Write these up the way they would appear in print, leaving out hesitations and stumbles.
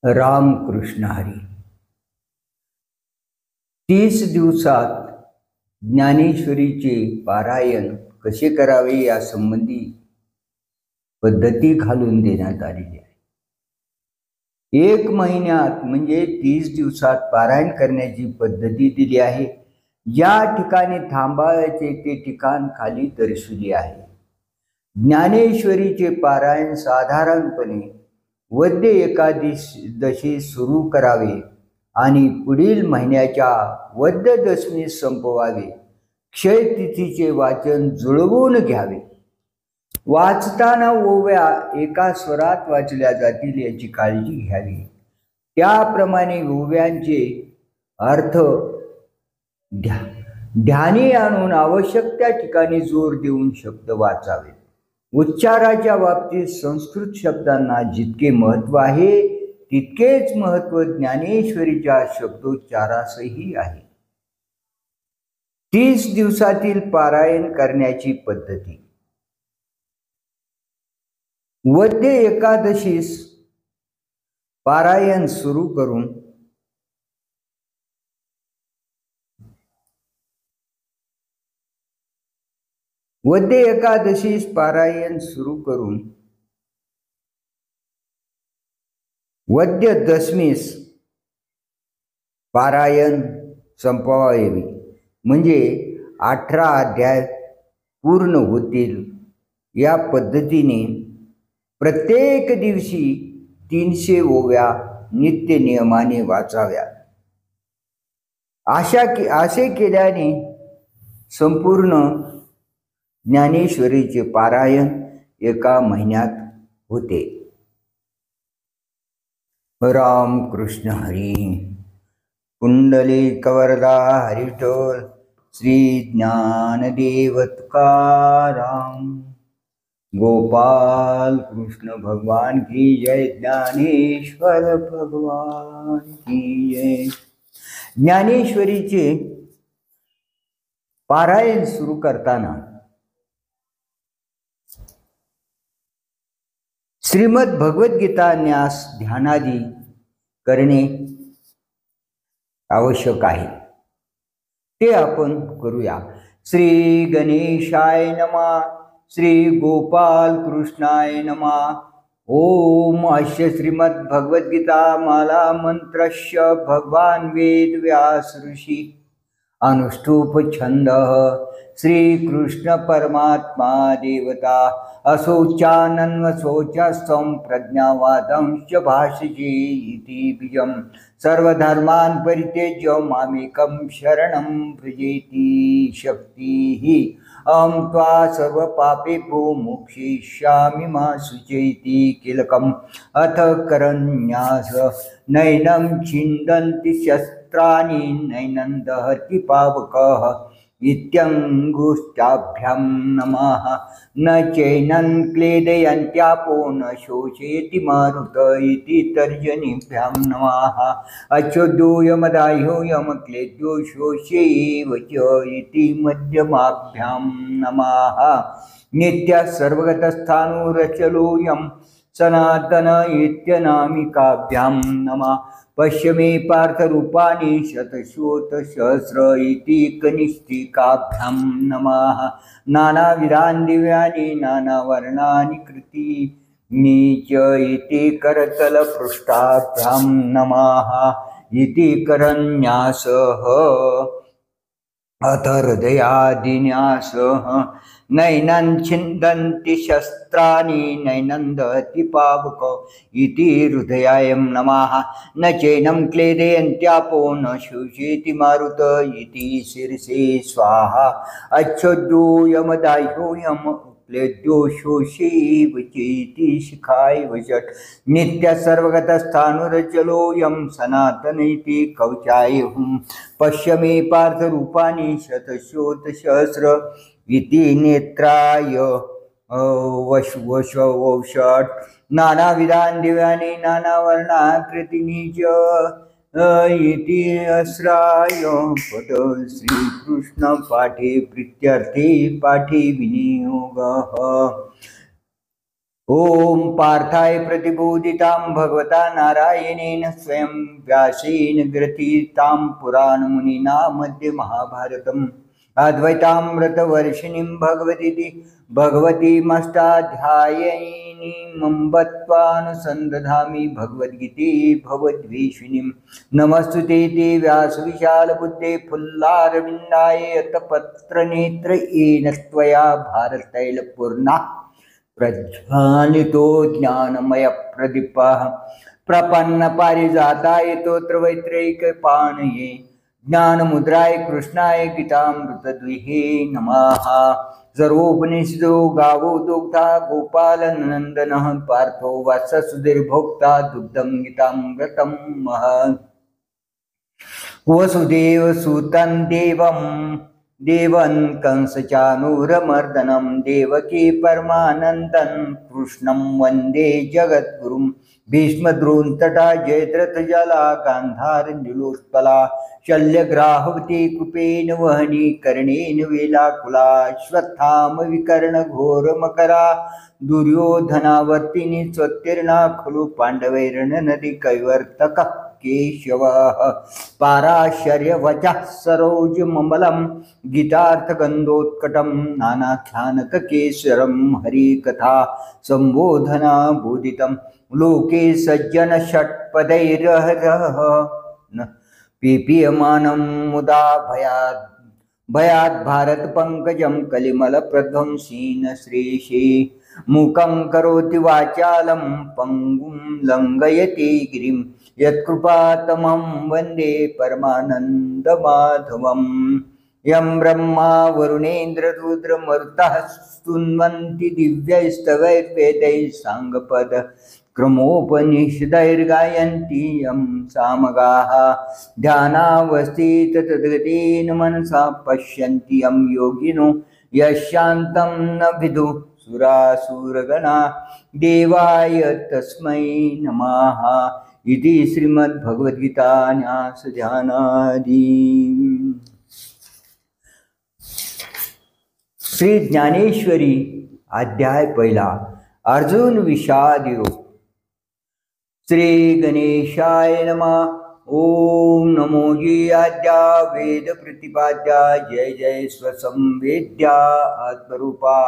रामकृष्ण हरी. 30 दिवसात ज्ञानेश्वरीचे पारायण कसे करावे या संबंधी पद्धती घालून देण्यात आलेली आहे. 1 महिन्यात म्हणजे 30 दिवसात पारायण करण्याची पद्धती दिली आहे. ज्या ठिकाणी थांबायचे ते ठिकाण खाली दर्शवले आहे. ज्ञानेश्वरीचे पारायण साधारणपणे वद्य एकादशी सुरू करावे आणि पुढील महिन्याच्या वद्य दशमीस संपवावे. क्षय तिथीचे वाचन जुळवून घ्यावे. वाचताना ओव्या एका स्वरात वाचल्या जातील याची काळजी घ्यावी. त्याप्रमाणे ओव्यांचे अर्थ ध्यानी आणून आवश्यक त्या ठिकाणी जोर देऊन शब्द वाचावे. उच्चाराच्या बाबतीत संस्कृत शब्दांना जितके महत्त्व आहे तितकेच महत्त्व ज्ञानेश्वरीच्या शब्दोच्चारासही आहे. 30 दिवसातील पारायण करण्याची पद्धती. वद्य एकादशीस पारायण सुरू करून वद्य दशमीस पारायण संपवावे. म्हणजे 18 अध्याय पूर्ण होतील. या पद्धतीने प्रत्येक दिवशी 300 ओव्या नित्य नियमाने वाचाव्या. असे केल्याने संपूर्ण ज्ञानेश्वरीचे पारायण एका महिन्यात होते. रामकृष्ण हरी. कुंडलिक वरदा हरिठोल. श्री ज्ञानदेव तुकाराम. गोपाल कृष्ण भगवान की जय. ज्ञानेश्वर भगवान की जय. ज्ञानेश्वरीचे पारायण सुरू करताना श्रीमद भगवद्गीता न्यास ध्यानादी करणे आवश्यक आहे. ते आपण करूया. श्री गणेशाय नमः. श्री गोपाल कृष्णाय नमः. ओम अस्य श्रीमद भगवद्गीता माला मंत्रस्य भगवान वेद व्यास ऋषि अनुष्टुप छंद. श्री कृष्ण परमात्मा देवता असोचानन्वसोचस्त्वं प्रज्ञावादंश्च भाषजे इति बीजं सर्वधर्मान् परित्यज्य मामेकं शरणं व्रजेति शक्तिः. अहं त्वा सर्वपापेभ्यो मोक्षयिष्यामि मा शुचेति कीलकम्. अथ करन्यास. नैनं छिन्दन्ति शस्त्राणि नैनं दहति पावकः इत्यङ्गुष्ठाभ्यां नमः. न चैनं क्लेदयन्त्यापो न शोषयति मारुत इति तर्जनीभ्यां नमः. अच्युतोऽयमदाह्योऽयं क्लेद्यो शोष्यैव च इति मध्यमाभ्यां नमः. नित्यः सर्वगतस्थाणुरचलोऽयं सनातन इत्यनामिकाभ्यां नमः. पश्य मे पार्थरूपाणि शतशोथसहस्र इति कनिष्ठिकाभ्यां नमः. नानाविधानि दिव्यानि नानावर्णानि कृतीनि च इति करतलपृष्ठाभ्यां नमः. इति करन्यासः. अथ हृदयादिन्यासः. नैनं छिन्दन्ति शस्त्राणि नैनं दहति पावको इति हृदयायं नमः. न चैनं क्लेदयन्त्यापो न शोषयति मारुत इति शिरसे स्वाहा. अच्छोद्योऽयमदाह्योऽयं क्लेद्यो शोषयैव चेति शिखाय वषट्. नित्यः सर्वगतस्थाणुरचलोऽयं सनातन इति कवचाय हुं. पश्य मे पार्थरूपाणि शतशोथसहस्र इति नेत्राय वषट्. नानाविधानि दिव्यानि नानावर्णाकृतीनि च इति अस्राय पद. श्रीकृष्ण पाठे प्रीत्यर्थे पाठे विनियोगः. ओम पार्थाय प्रतिबोधितां भगवता नारायणेन स्वयं व्यासेन ग्रथितां पुराणमुनिना मध्ये महाभारतम् अद्वैतामृतवर्षिणीं भगवतीमष्टाध्यायिनीमम्बत्वानुसन्दधामि भगवद्गीते भवद्वेषिणीं नमस्तुते ते व्यासविशालबुद्धे फुल्लारविन्दाय यतपत्रनेत्र येन त्वया भारतैलपूर्णा प्रज्वालितो ज्ञानमय प्रदीपः प्रपन्न पारिजाताय तोत्रवैत्रैकपाणये ज्ञानमुद्राय कृष्णाय गीतामृतद्विहे नमः। सर्वोपनिषदो गावो दुग्धा गोपालनन्दनः पार्थो वत्ससुधीर्भोक्ता दुग्धं गीतामृतं महत्। वसुदेवसुतं देवं कंसचानूरमर्दनं देवकी परमानन्दं कृष्णं वन्दे जगद्गुरुं भीष्मद्रोणतटा जयद्रथजला गान्धारनीलोत्पला शल्यग्राहवती कुपेन वहनी कर्णेन वेलाकुला श्वत्थामविकर्णघोरमकरा दुर्योधनावर्तिनी स्वोत्तीर्णा खलु पाण्डवैर्नदी कैवर्तकः केशवः पाराशर्यवचः सरोजममलं गीतार्थगन्धोत्कटं नानाख्यानककेसरं हरिकथा सम्बोधना बोधितं लोके सज्जन षट्पदैरहरः पीप्यमानं मुदा भयात् भारत पंकजं कलिमलप्रध्वंसीन श्रीशे मूकं करोति वाचालं पङ्गुं लङ्घयति गिरिं यत्कृपातमं वन्दे परमानन्दमाधवम्। यं ब्रह्मा वरुणेन्द्ररुद्रमरुतः स्तुन्वन्ति दिव्यैस्तवैर्वेदैः साङ्गपद क्रमोपनिषदैर्गायन्ति यं सामगाः ध्यानावस्थिततद्गतेन मनसा पश्यन्ति यं योगिनो यशान्तं न विदुः सुरासुरगणा देवाय तस्मै नमः। इति श्रीमद्भगवद्गीतान्यासध्यानादि। श्री ज्ञानेश्वरी अध्याय पहिला अर्जुन विषाद योग। श्री गणेशाय नमः। ओम नमो जी आद्या वेद प्रतिपाद्या जय जय स्वसंवेद्या आत्मरूपा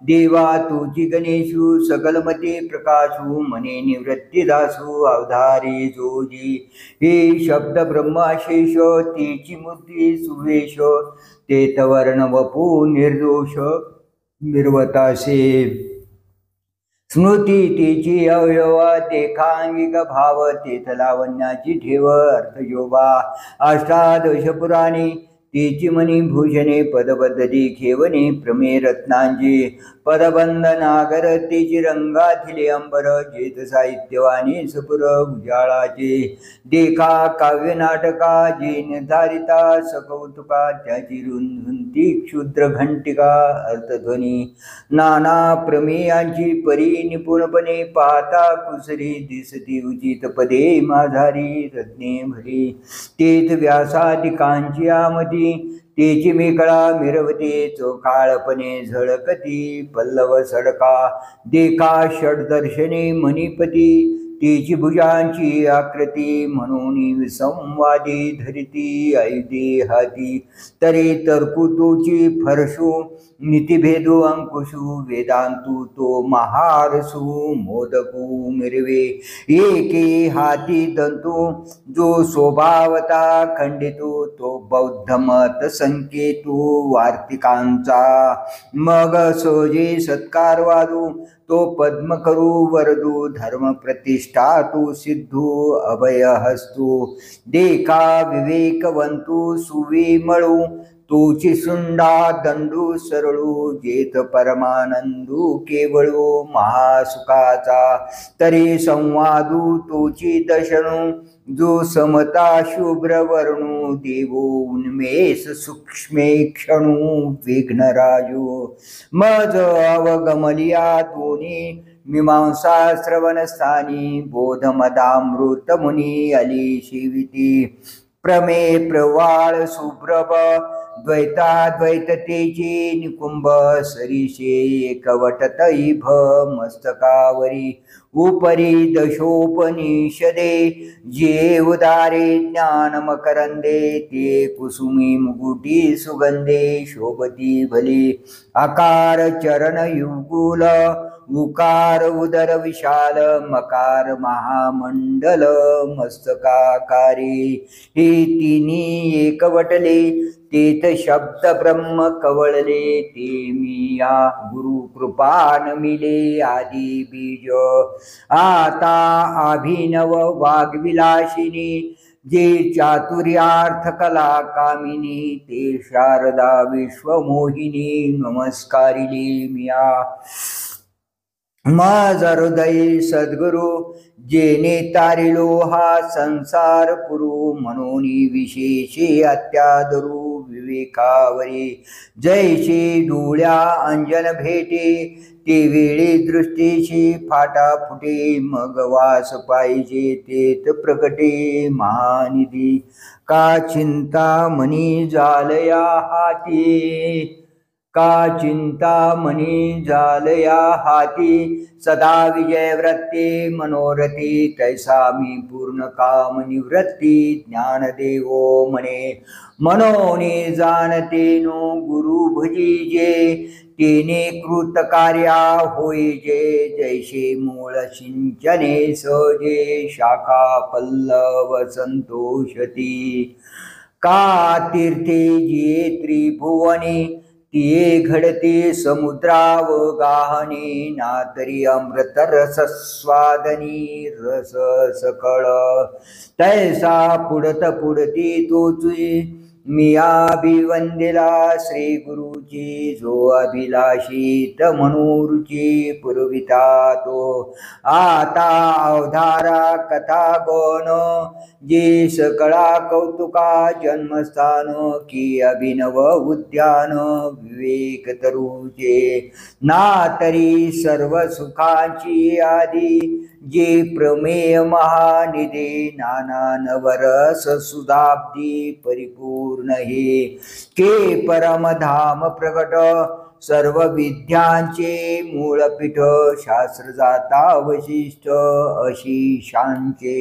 देवा तुझी गणेशु सकलमते प्रकाशु मने निवृत्तिदासु अवधारी जोजी हे शब्द ब्रह्माशेष तेची मूर्ती सुवेश तेतवर्ण वपू निर्दोष निर्वतासे स्मृती तेची अवयवा देखांगिक भाव तेथ लावण्याची ठेव अर्थयोबा अष्टादश पुराणे तेची मणी भूषणे पदबद्धती खेवणे प्रमे रत्नांची पदबंध नागर तेची रंगाथिले अंबर जेत साहित्यवाणी सपुर उजाळाचे देखा काव्य नाटका जे निर्धारिता सकौतुका त्याची रुंदी क्षुद्र घंटिका अर्थध्वनी नाना प्रमेयांची परी निपुणपणे पाहता कुसरी दिसती उचित पदे माझारी रत्ने भरी तेथ व्यासादिकांची आमती तेची मेकळा मिरवते चोखाळपणे झळकती पल्लव सडका देखा षडदर्शने मणिपती तेची भुजांची आकृती म्हणून संवादी धरिती ऐदे हाती तरी तरकुतोची फरशू नीतिभेदो अंकुशू वेदांतू तो महारसू मोदकू मिरवे एके हाती तंतू जो स्वभावता खंडितो तो बौद्ध मत संकेतू वार्तिकांचा मग सोजे सत्कार वादू तो पद्म करू वरदू धर्म प्रतिष्ठा तू सिद्धू अभय हस्तू देखा विवेकवंतू सुविमळू तूची सुंडा दंडू सरळू जेत परमानंदू केवळू महासुखाचा तरी संवादू तूची दशणू जो समता शुभ्र वर्णू देवो उन्मेष सूक्ष्मे क्षणू विघ्नराजू मज अवगमलिया दोन्ही मीमांसा श्रवणस्थानी बोधमदामृत मुनी अली शिविती प्रमे प्रवाळ सुप्रभ द्वैताद्वैत तेजे निकुंभ सरीशे एकवटत इभ मस्तकावरी उपरी दशोपनिषदे जे उदारे ज्ञान मकरंदे ते कुसुमी मुकुटी सुगंधे शोभती भले आकार चरण युगुल उकार उदर विशाल मकार महामंडल मस्तकाकारी हे तिन्ही एकवटले तेथ शब्द ब्रह्म कवळले ते मी या गुरु कृपा नमिले आदी बीज आता अभिनव वाग्विलासिनी जे चातुर्यार्थ कला कामिनी ते शारदा विश्वमोहिनी नमस्कारिले मिया माझा हृदय सद्गुरु जेने तारिलो हा संसार पुरु म्हणून विशेषे अत्यादरू विवेकावरी जैसे डोळ्या अंजन भेटे ते वेळे दृष्टीशी फाटा फुटे मग वास पाहिजे तेत प्रकटे महानिधी का चिंता मनी जालया हाती का चिंता मनी जालया हाती सदा विजय वृत्ते मनोरथी तैसा मी पूर्ण काम निवृत्ती ज्ञान देवो मने मनोने जाणते नो गुरु भजीजे तेने कृत कार्या होईजे जैसे मूळ सिंचने सहजे शाखा पल्लव संतोषती का तीर्थे जे त्रिभुवने ते घडते समुद्राव गाहने ना तरी अमृत रस स्वादनी रस सकळ तैसा पुढत पुढती तोची मिया अभिवंदिला श्री गुरुची जो अभिलाषित मनोरुची पुरविता तो आता अवधारा कथा गण जे सकळा कौतुका जन्मस्थान की अभिनव उद्यान विवेक तरुचे ना तरी सर्व सुखाची आदी जे प्रमेय महानिधी नाना नवरस सुधाब्दी परिपूर्ण हे के परमधाम प्रगट सर्व विद्यांचे मूळपीठ शास्त्र जाता वशिष्ठ अशिषांचे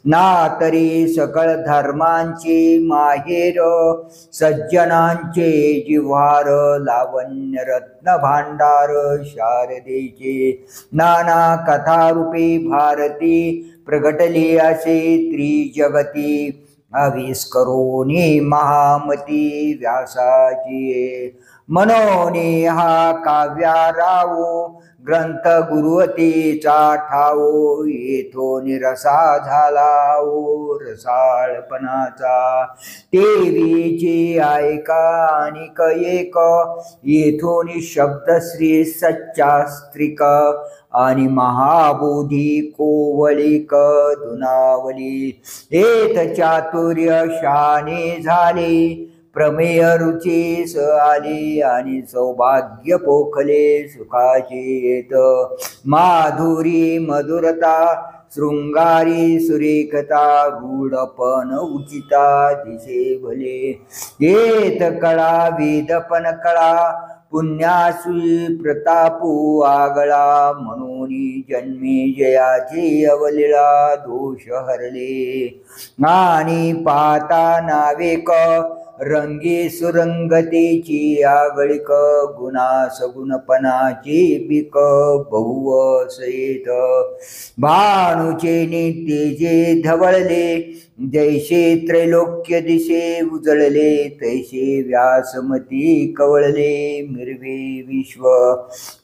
ना तरी सकळ धर्मांचे माहेर सज्जनांचे जिव्हार लावण्य रत्न भांडार शारदेचे नाना कथारूपी भारती प्रगटली असे त्रिजगती आविष्करोनी महामती व्यासाची मनोनी हा काव्यारावो ग्रंथ गुरुवतीचा ठावो येथो निरसा झाला ओ रसाळपणाचा देवीची ऐका अनिक एक येथोनी शब्द श्री सच्चास्त्रिक आणि महाबोधी कोवळिक दुनावली एत चातुर्य शाने झाले प्रमेय रुचीस आली आणि सौभाग्य पोखले सुखाचे येत माधुरी मधुरता शृंगारी सुरेखता रूढपण उचिता दिसे भले येत कळा वेदपण कळा पुण्यासुई प्रतापू आगळा म्हणून जन्मी जयाची अवलिळा दोष हरले आणि पाता नावेक रंगी सुरंगतेची आगळिक गुणास गुणपणाची बिक बहुवसयेत भानुचे तेजे धवळले जैसे त्रैलोक्य दिशे उजळले तैसे व्यासमती कवळले मिरवे विश्व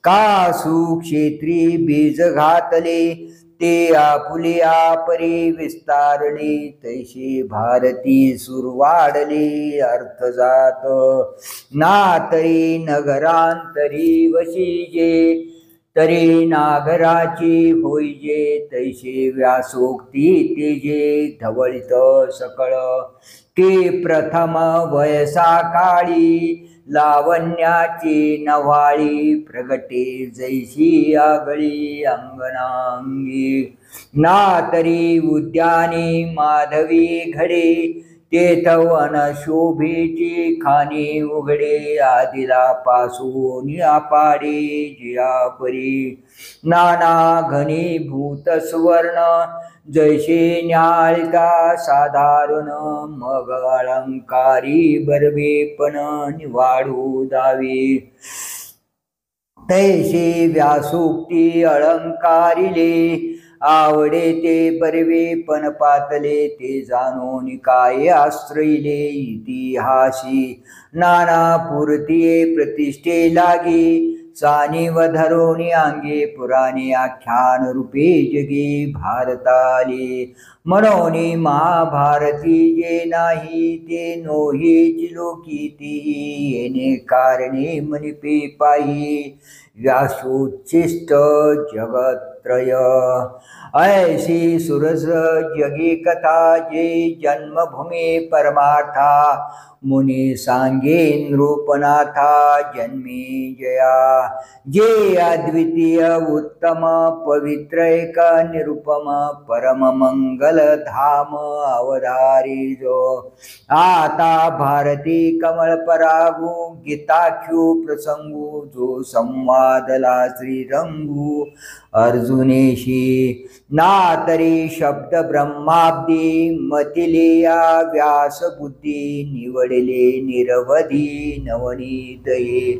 का सुक्षेत्री बीज घातले ते आपुलिया परी विस्तारले तैसे भारती सुरवाडले अर्थ जात ना तरी नगरांतरी वशिजे तरी नागराची होईजे तैसे व्यासोक्ती तेजे धवळित सकळ ते प्रथम वयसा काळी लावण्याची नव्हाळी प्रगटे जैसी आगळी अंगणांगी ना तरी उद्याने माधवी घडे तेथवन शोभेची खाणे उघडे आदिला पासून अपाडे जिया परी नाना घनीभूत सुवर्ण जैसे न्याळता साधारण मग अलंकारी बरबेपण निवाडू दावी तैसे व्यासोक्ती अलंकारिले आवडे ते बरवे पण पातले ते जाणून काय आश्रयले इतिहासी नाना पुरतिये प्रतिष्ठे लागे सानिव धरोनी अंगे पुराणे आख्यान रूपे जगे भारताले म्हणून महाभारती जे नाही ते नोही लोकीती येणे कारणे मनिपे पाही व्यासोच्छिष्ट जगत्रय ऐसी सुरस जगी कथा जे जन्मभूमी परमार्था मुनी सांगे नृपनाथा जन्मी जया जे अद्वितीय उत्तम पवित्र एक निरुपम परम मंगल धाम अवधारी जो आता भारती कमल परागू गीताख्यू प्रसंगू जो संवादला श्रीरंगू अर्जुनेशी ना तरी शब्द ब्रह्माब्दी मतिलेया व्यास बुद्धी निवडले निरवधी नवनीतये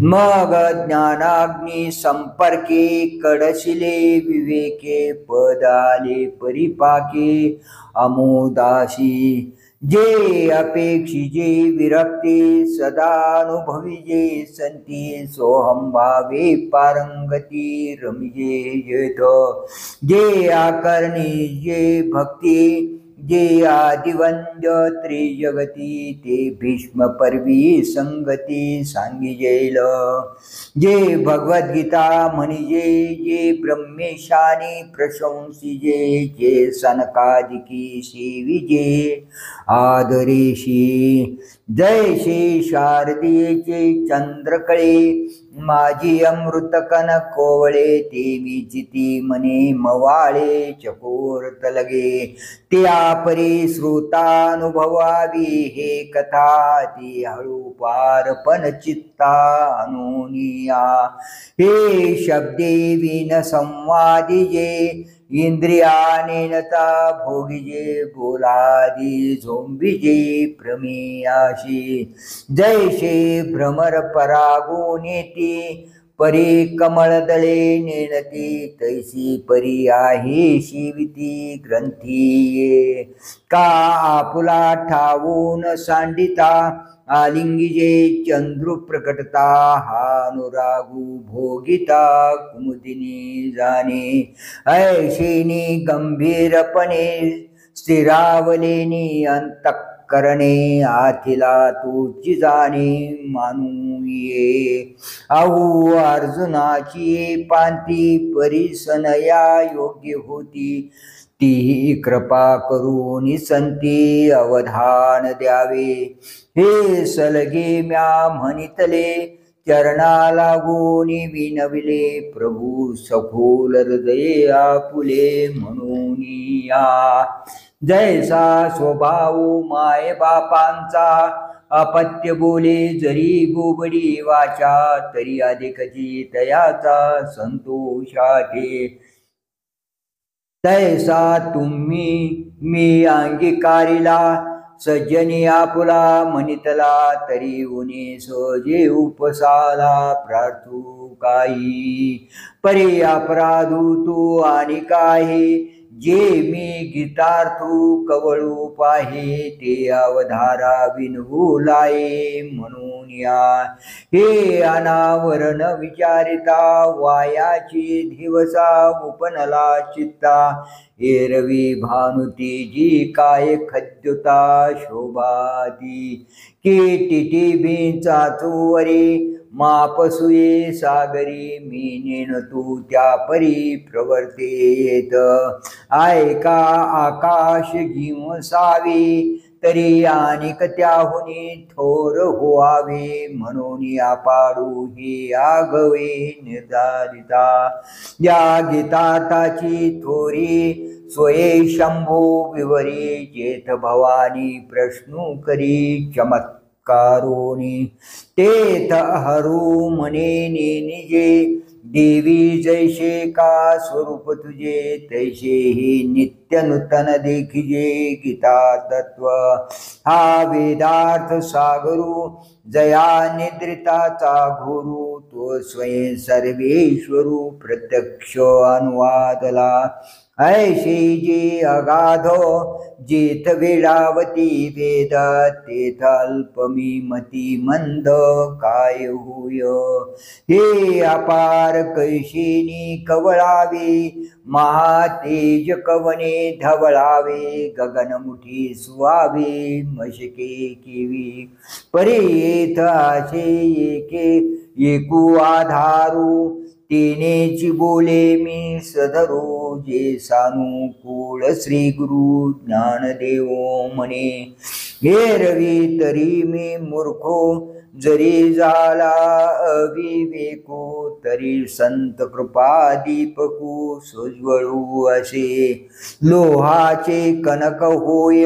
मग ज्ञानाग्नी संपर्के कडशिले विवेके पदाले परिपाके अमोदाशी जे अपेक्षिजे विरक्ते सदानुभविजे संती सोहम भावे पारंगती रमिजे येत जे आकर्णी जे भक्ती जे आदिवंद त्रिजगती ते भीष्म पर्वी संगती सांगिजेल जे भगवद्गीता म्हणजे जे ब्रह्मेशानी प्रशंसिजे जे सनकादिकी सेविजे आदरेशी जैसे शारदीयेचे चंद्रकळे माझी अमृतकन कोवळे ते विचिती मने मवाळे चकोर तलगे त्या परी श्रोतानुभवावी हे कथा ती हळू पार पण चित्ता अनुनिया हे शब्दे विन संवादी जे इंद्रियाने नता भोगिजे बोलादी झोंबिजे प्रमेयाशी जैसे भ्रमर परागोनेती परी कमळदळे नेणती तैसी परी आहे शिविती ग्रंथीये का आपुला ठावून सांडिता आलिंगिजे चंद्रू प्रकटता हानुरागू भोगिता कुमुदिनी जाणे ऐशिनी गंभीरपणे स्थिरावलेनी अंतःकरणे आथिला तुझी जाणे मानू ये आहू अर्जुनाची पांती परिसनया योग्य होती ती कृपा करून संती अवधान द्यावे हे सलगे म्या म्हणितले चरणा लागून विनविले प्रभू सखोल हृदये आपुले म्हणून या जैसा स्वभाव माय बापांचा अपत्य बोले जरी गोबडी वाचा तरी अधिकची तयाचा संतोषाते तैसा तुम्ही मी अंगीकारिला सज्जनी आपुला म्हणितला तरी उनी सहजे उपसाला प्रार्थू काही परी अपराधू तू आणि काही जे मी गीतार्थू कवळू पाहे ते अवधारा विनवू लाये म्हणून या हे अनावरण विचारिता वायाची दिवसा उपनला चित्ता एरवी भानुती जी काय खद्युता शोभाती की टिटी चाचूवरी मापसुये सागरी मी नेन तू त्या परी प्रवर्तेत ऐका आकाश घेऊन सावी तरी अनेक त्याहुनी थोर होवावे म्हणून पाडू हे आगवे निर्धारिता या गीताताची थोरी स्वये शंभू विवरी जेथ भवानी प्रश्नू करी चमत्कारोनी तेथ हरू मने निजे देवी जैसे का स्वरूप तुझे तैसे ही नित्य नूतन देखिजे गीता तत्व हा वेदार्थ सागरू जया निद्रिताचा गुरु तो स्वयं सर्वेश्वरू प्रत्यक्ष अनुवादला ऐसे जे अगाध जेथ वेळावती वेद तेथ अल्पमी मती मंद काय होय हे अपार कैशिनी कवळावे महातेज कवने धवळावे गगनमुठी सुवावे मशके केवी परे येथ आशे एके एकू आधारू तिनेची बोले मी सधरू जे सानुकूळ श्री गुरु ज्ञानदेव म्हणे एरवी तरी मी मूर्खो जरी झाला अविवेको तरी संत कृपा दीपकू सोज्वळू असे लोहाचे कनक होय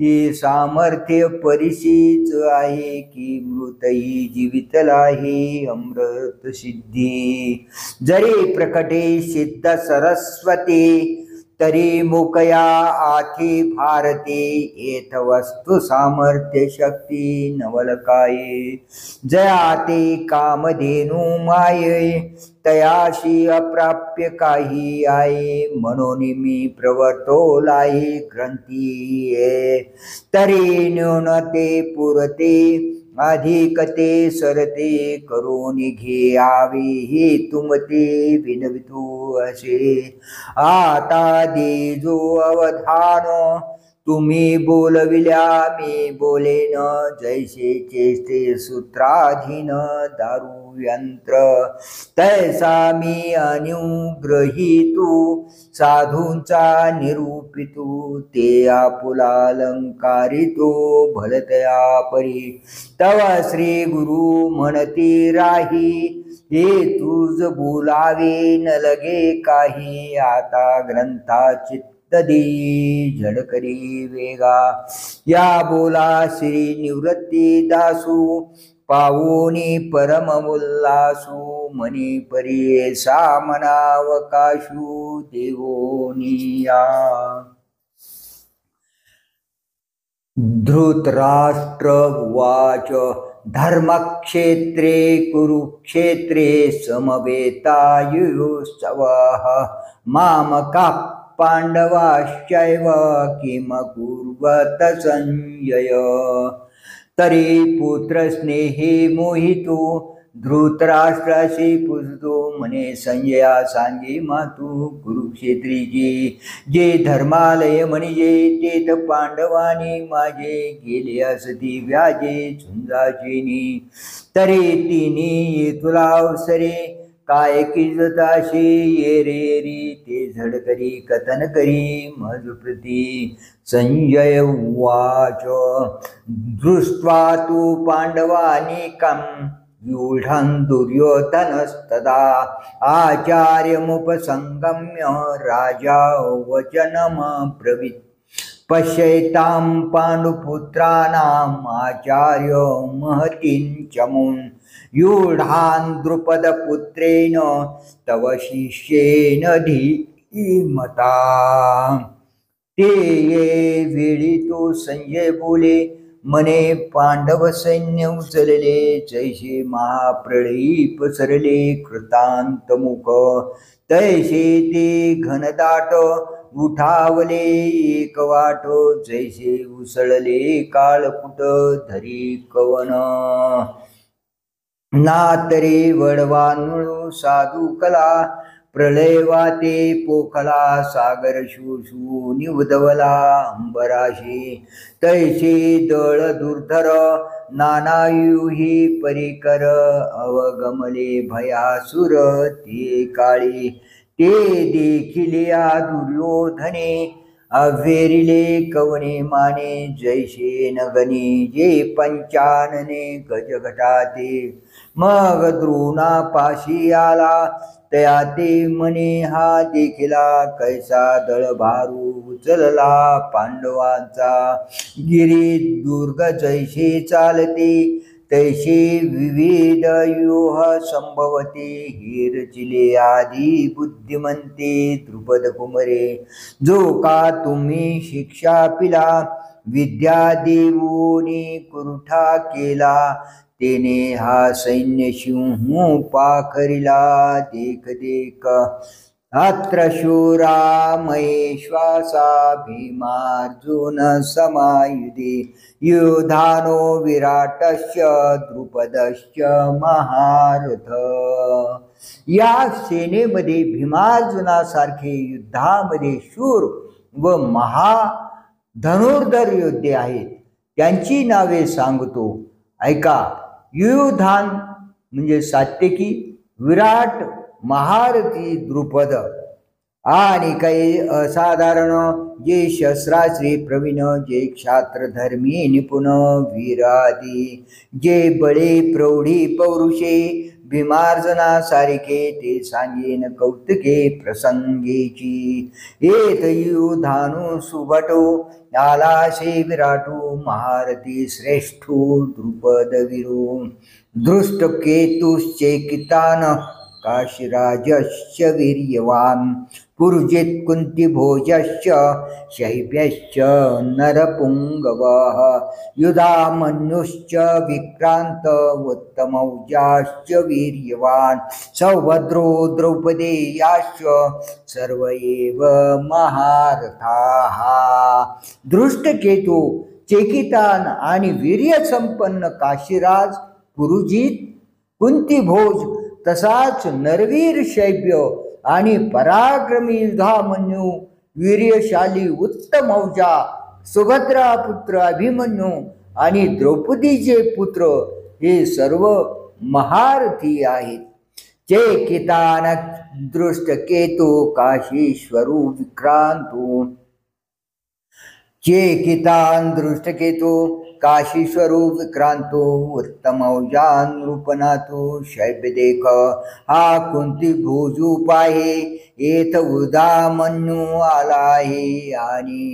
हे सामर्थ्य परिशीच आहे की मृतही जीवितला हे अमृत सिद्धी जरी प्रकटे सिद्ध सरस्वती तरी मुकया आखी भारती येथ वस्तु सामर्थ्य शक्ती नवलकाये जया ते कामधेनु माये तयाशी अप्राप्य काही आहे म्हणून मी प्रवर्तोलाही ग्रंथी तरी न्यूनते पुरते अधिकते सरते करून घ्यावे हे तुमते विनवितो असे आता दे जो अवधान तुम्ही बोलविल्या मी बोलेन जैसे चेष्टे सूत्राधीन दारू यंत्र तैसा मी अनुग्रहितू साधूंचा निरूपितू ते आपुला अलंकारितो भलतया परी तव श्री गुरु म्हणती राही हे तुझ बोलावे न लगे काही आता ग्रंथाची तदी झडकरी वेगा या बोला श्री निवृत्ती दासू पावोनी परम उल्लासू मनी परी सामनावकाशू देवोनिया धृतराष्ट्र उवाच धर्मक्षेत्रे कुरुक्षेत्रे समवेतायुस्तवः मामकाः पांडवाश्चैव किम कुर्वत संजय तरी पुत्रस्नेहे मोहितो धृतराष्ट्राशी पुजतो म्हणे संजया सांगे मातू कुरुक्षेत्रीची जे धर्मालय म्हणजे तेथ पांडवानी माझे गेले असती व्याजे झुंजाचेनी तरी तिनी तुला अवसरे काय किजताशे ये रे ते झडकरी कथन करी मजप्रती संजय उवाच दृष्ट्वा तू पांडवानिकं व्यूढं दुर्योधनस्तदा आचार्यमुपसंगम्य राजा वचनमब्रवीत् पश्यतां पाण्डुपुत्राणाम् आचार्य महतीं चमून् यूढान् द्रुपदपुत्रेण तव शिष्येन धीमता ते ये वेळी तो संजय बोले मने पांडव सैन्य उचलले जैसे महाप्रळयी पसरले कृतांतमुख तैसे ते घनदाट उठावले एक वाट जैसे उसळले काळकुट धरी कवन नातरे वडवानुळू साधू कला प्रलय वाते पोखला सागर शोषू निवदवला अंबराशी तैसे दळ दुर्धर नानायुही परिकर अवगमले भयासुर ते काळी ते देखिले दुर्योधने अवेरिले कवणे माने जैसे नगने जे पंचानने गजघटाते मग द्रोणापाशी आला तया ते मने हा देखिला कैसा दळ भारू उचलला पांडवांचा गिरी दुर्ग जैसे चालते तैसे विविध व्यूह संभवते हिरचिले आदी बुद्धिमंते द्रुपद कुमरे जो का तुम्ही शिक्षा पिला विद्या देऊनी कुरुठा केला तेने हा सैन्य सिंह पाखरिला देख देख अत्र शूरा महेश्वासा भीमार्जुन समायुधे युधानो विराटश्च द्रुपदश्च महारथ। या सेनेमध्ये भीमार्जुनासारखे युद्धामध्ये शूर व धनुर्धर योद्धे आहेत, त्यांची नावे सांगतो ऐका। युधान म्हणजे सात्यकी, विराट महारथी द्रुपद आणि काही असाधारण जे शस्त्रास्त्रे प्रवीण, जे क्षात्रधर्मी निपुण वीरादी, जे बळे प्रौढी पौरुषे भीमार्जुनासारखे ते सांगेन कौतुके प्रसंगेची। येत युधानु सुभटो आलासे विराटो महारथी श्रेष्ठो द्रुपद वीरो दृष्टकेतुश्चेकितान काशीराजश्च वीर्यवान् पुरुजित कुन्तिभोजश्च शैब्यश्च नरपुङ्गवः युधामन्युश्च विक्रान्त उत्तमौजाश्च वीर्यवान् सौभद्रो द्रौपदेयाश्च सर्व एव महारथाः। दृष्टकेतू, चेकितान आणि वीर्यसंपन्न काशीराज, पुरुजित, कुंतीभोज तसाच नरवीर शैब्य आणि पराक्रमी युधामन्यू, वीर्यशाली उत्तमौजा, सुभद्रा पुत्र अभिमन्यू आणि द्रौपदीचे पुत्र हे सर्व महारथी आहेत। चेकितान दृष्टकेतु काशीश्वरू विक्रांतो चेकितान दृष्टकेतु काशीश्वरू विक्रांतो उत्तमौजान नृपनाथो शैब्यदेख हा कुंती भोजू पाहे येथ उदामन्यू आला आहे आणि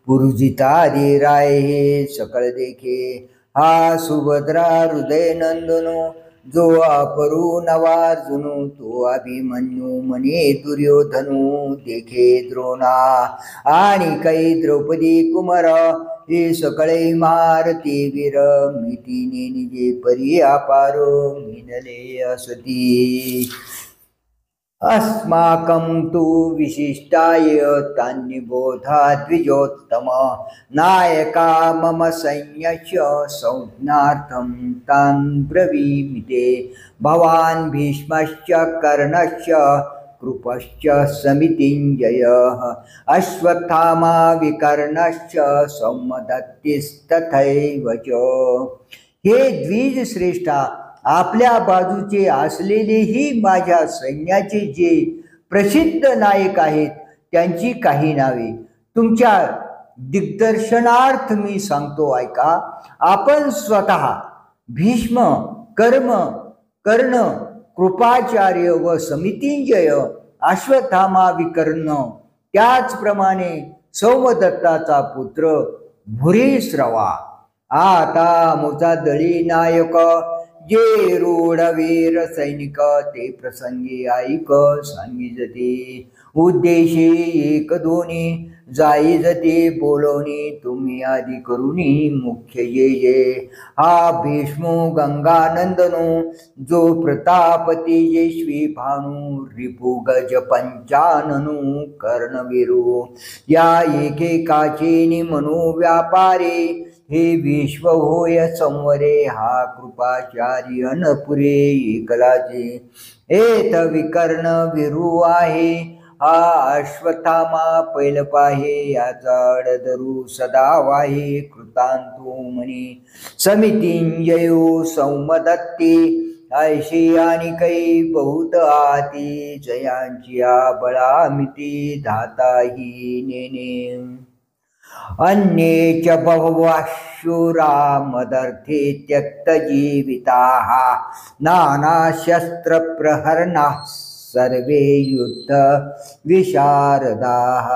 पुरुजितादी राय हे सकळ देखे हा सुभद्रा हृदय नंदनो जो अपरू नवार्जुनो तो अभिमन्यू मने दुर्योधनो देखे द्रोणा आणि कै द्रौपदी कुमार हे सकळे महारथी वीर मितीने निजे परी अपार मिनले असती। अस्माकं तु विशिष्टाय तान्निबोधा द्विजोत्तम नायका मम सैन्यस्य संज्ञार्थं तान् ब्रवीमि ते भवान् भीष्मश्च कर्णश्च कृपश्च समितिञ्जयः अश्वत्थामा विकर्णश्च सौमदत्तिस्तथैव च। हे द्विजश्रेष्ठा, आपल्या बाजूचे असलेलेही माझ्या सैन्याचे जे प्रसिद्ध नायक आहेत त्यांची काही नावे तुमच्या दिग्दर्शनार्थ मी सांगतो ऐका। आपण स्वतः भीष्म, कर्ण, कृपाचार्य व समितिंजय, अश्वत्थामा विकर्ण, त्याचप्रमाणे सौमदत्ताचा पुत्र भूरिश्रवा। आता मुचा दळी नायक जे रूढवीर सैनिक ते प्रसंगी ऐक सांगिजते उद्देशी एक दोन्ही जाईजते बोलवणी तुम्ही आदि करुणी मुख्य ये हा भीष्मो गंगानंदनो जो प्रतापती यशवी भानु रिपु गज पंचाननु कर्णवीरू या एकेकाचे मनोव्यापारे हे विश्व होय संवरे हा कृपाचारी अनपुरे एकलाचे एत विकर्ण विरू आहे हा अश्वत्थामा पैल पाहे याचा अडधरू सदा वाहे कृतांतो म्हणे समितिंजयो सौमदत्ते ऐशी आणि कै बहुत आती जयांची बळामिती धाताही नेने अन्ये च बहवशूरा मदर्थे त्यक्तजीविताः नानाशस्त्रप्रहरणाः सर्वे युद्ध विशारदाः।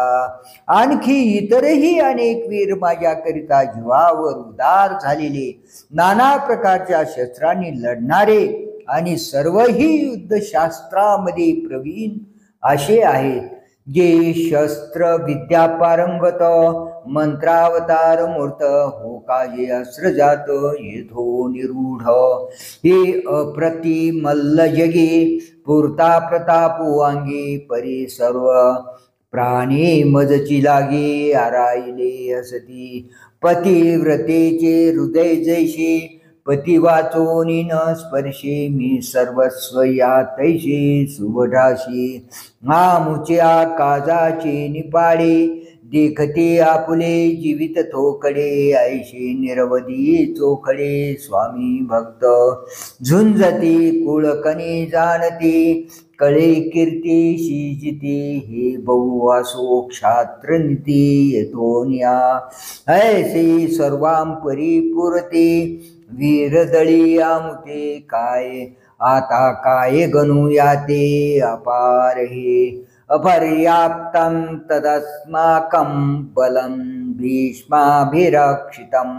आणखी इतरही अनेक वीर माझ्याकरिता जीवावर उदार झालेले, नाना प्रकारच्या शस्त्रांनी लढणारे आणि सर्वही युद्धशास्त्रामध्ये प्रवीण असे आहेत, जे शस्त्र विद्या पारंगत, मंत्रावतार मूर्त, होकाजे अस्त्रजात, येथो निरूढ, हे अप्रतिमल्ल जगे, पुरता प्रतापो अंगी, परी सर्व प्राणी मजची लागे, आराईले असती, पतिव्रतेचे हृदय जैसे, पती वाचोनी न स्पर्शे, मी सर्वस्व या तैसे सुवढाशी, आमुच्या काजाचे निपाडे, देखते आपुले जीवित थोकडे, ऐशे निरवधी चोखडे, स्वामी भक्त झुंजते कुळकणे जाणते, कळे कीर्ती शिजिते, हे बहुवासो क्षात्र नीती येतोन्या, ऐसे सर्वां परिपुरते, वीरदळी आमुते, काय आता काय गणूयाते, अपार हे अपर्याप्तं तदस्माकं बलं भीष्माभिरक्षितं,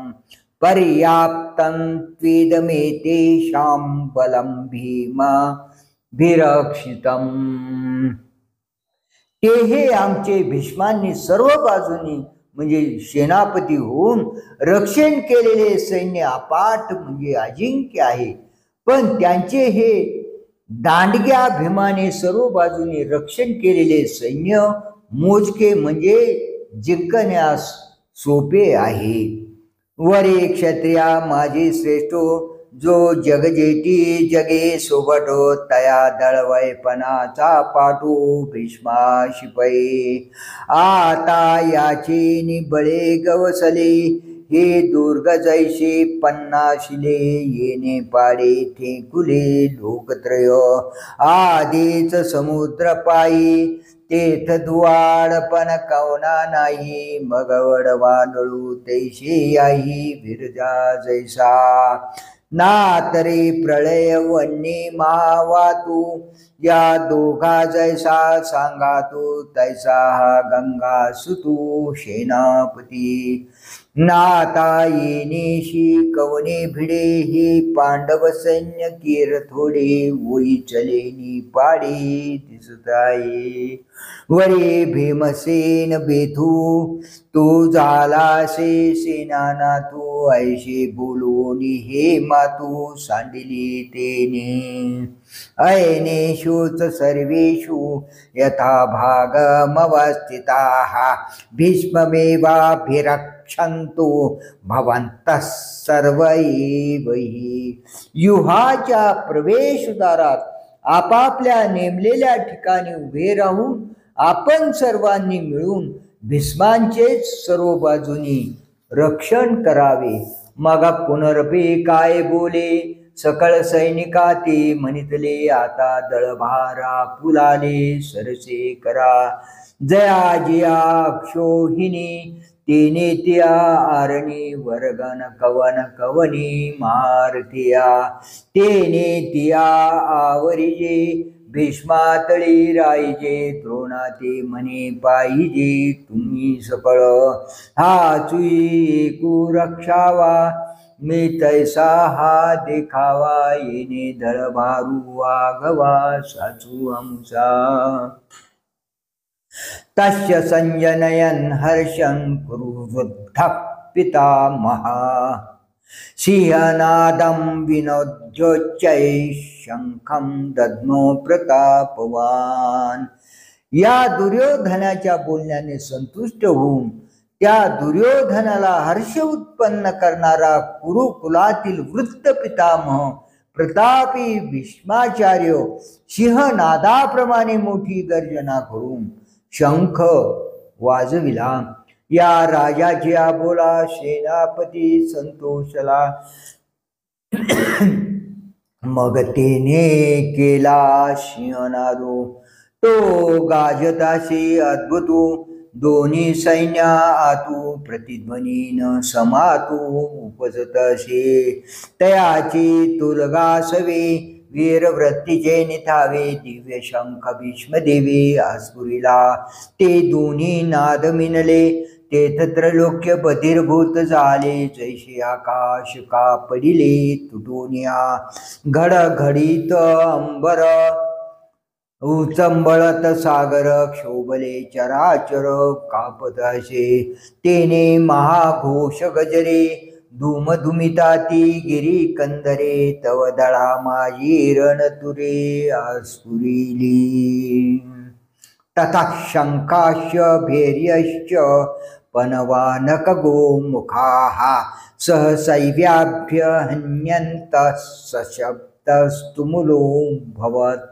पर्याप्तं त्विदमेतेषां बलं भीमाभिरक्षितं। ते हे आमचे भीष्मांनी सर्व बाजूनी म्हणजे सेनापती होऊन रक्षण केलेले सैन्य अपाट म्हणजे अजिंक्य आहे, पण त्यांचे हे दांडग्या भीमाने सर्व बाजूने रक्षण केलेले सैन्य मोजके म्हणजे जिंकण्यास सोपे आहे। वरे क्षत्रिया माझे श्रेष्ठो, जो जगजेटी जगे सोबटो, तया दळवयपणाचा पाठो भीष्मा शिपये, आता याचे निबळे गवसले, हे दुर्ग जैसे पन्नाशिले, येणे पाडे ठेकुले लोकत्रय, आधीच समुद्र पायी, तेथ दुवाडपण कवना नाही, मगवड वादळू तैसे आई, विरजा जैसा नातरे प्रलय वन्य महावातू, या दोघा जैसा सांगा तू, तैसा हा गंगा सुतू सेनापती, नाता येनेशी कवने भिडे, हे पांडव सैन्य केर थोडे, वोई चलेनी पाडे दिसताये, वरे भीमसेन बेथू, तू झालासे सेनाना तू, ऐशे बोलूनी हे मातू, सांडिली तेने ऐनेषुच सर्वेषु यथा भागमवस्थिताः, भीष्ममेवाभिरक्षन्तु भवन्तः सर्व एव हि। युहाच्या प्रवेशद्वारात आपापल्या नेमलेल्या ठिकाणी उभे राहून आपण सर्वांनी मिळून भीष्मांचेच सर्व बाजूनी रक्षण करावे। मग पुनरपे काय बोले, सकळ सैनिका ते म्हणितले, आता दळभारा पुलाले सरसे करा, जया जिया अक्षोहिणी, तेने त्या आरणी, वर्गन कवन कवनी मारथिया, तेने तिया आवरिजे, भीष्मातळी राईजे, द्रोणाते म्हणे पाहिजे, तुम्ही सकळ हा चुई एकू रक्षावा, मी तैसा हा देखावा, येणे दळभारू आघवा साचू आमचा। तस्य संजनयन हर्षं कुरुवृद्धः पितामहा, सिंहनादं विनोद्योच्चैः शंखं दद्मो प्रतापवान। या दुर्योधनाच्या बोलण्याने संतुष्ट होऊन त्या दुर्योधनाला हर्ष उत्पन्न करणारा कुरुकुलातील वृत्त पितामह प्रतापी भीष्माचार्य सिंहनादाप्रमाणे मोठी गर्जना करून शंख वाजविला। या राजाची बोला सेनापती संतोषला, मग तेने केला सिंहनादो, तो गाजताशी अद्भुतू, दोन्ही सैन्या आतू प्रतिध्वनीन समातू उपजतसे, तयाची तुलगासवे वीरवृत्तीचे निथावे, दिव्य शंख भीष्मदेवी आस्फुरिला, ते दोन्ही नाद मिनले, तेथ त्रैलोक्य बधिरभूत झाले, जैसे आकाश का पडिले तुटुनिया, घडघडीत अंबर उचंबळत सागर, क्षोभले चराचर कापत असे, तेने महाघोष गजरे, धूमधुमिताती गिरी कंदरे, तव दळा माझी रणतुरे आस्फुरिली, तथा शंकाश्च भैर्यश्च पनवानक गोमुखाः, सहसैव्याभ्य हन्यन्त सशब्दस्तुमुलो भवत्.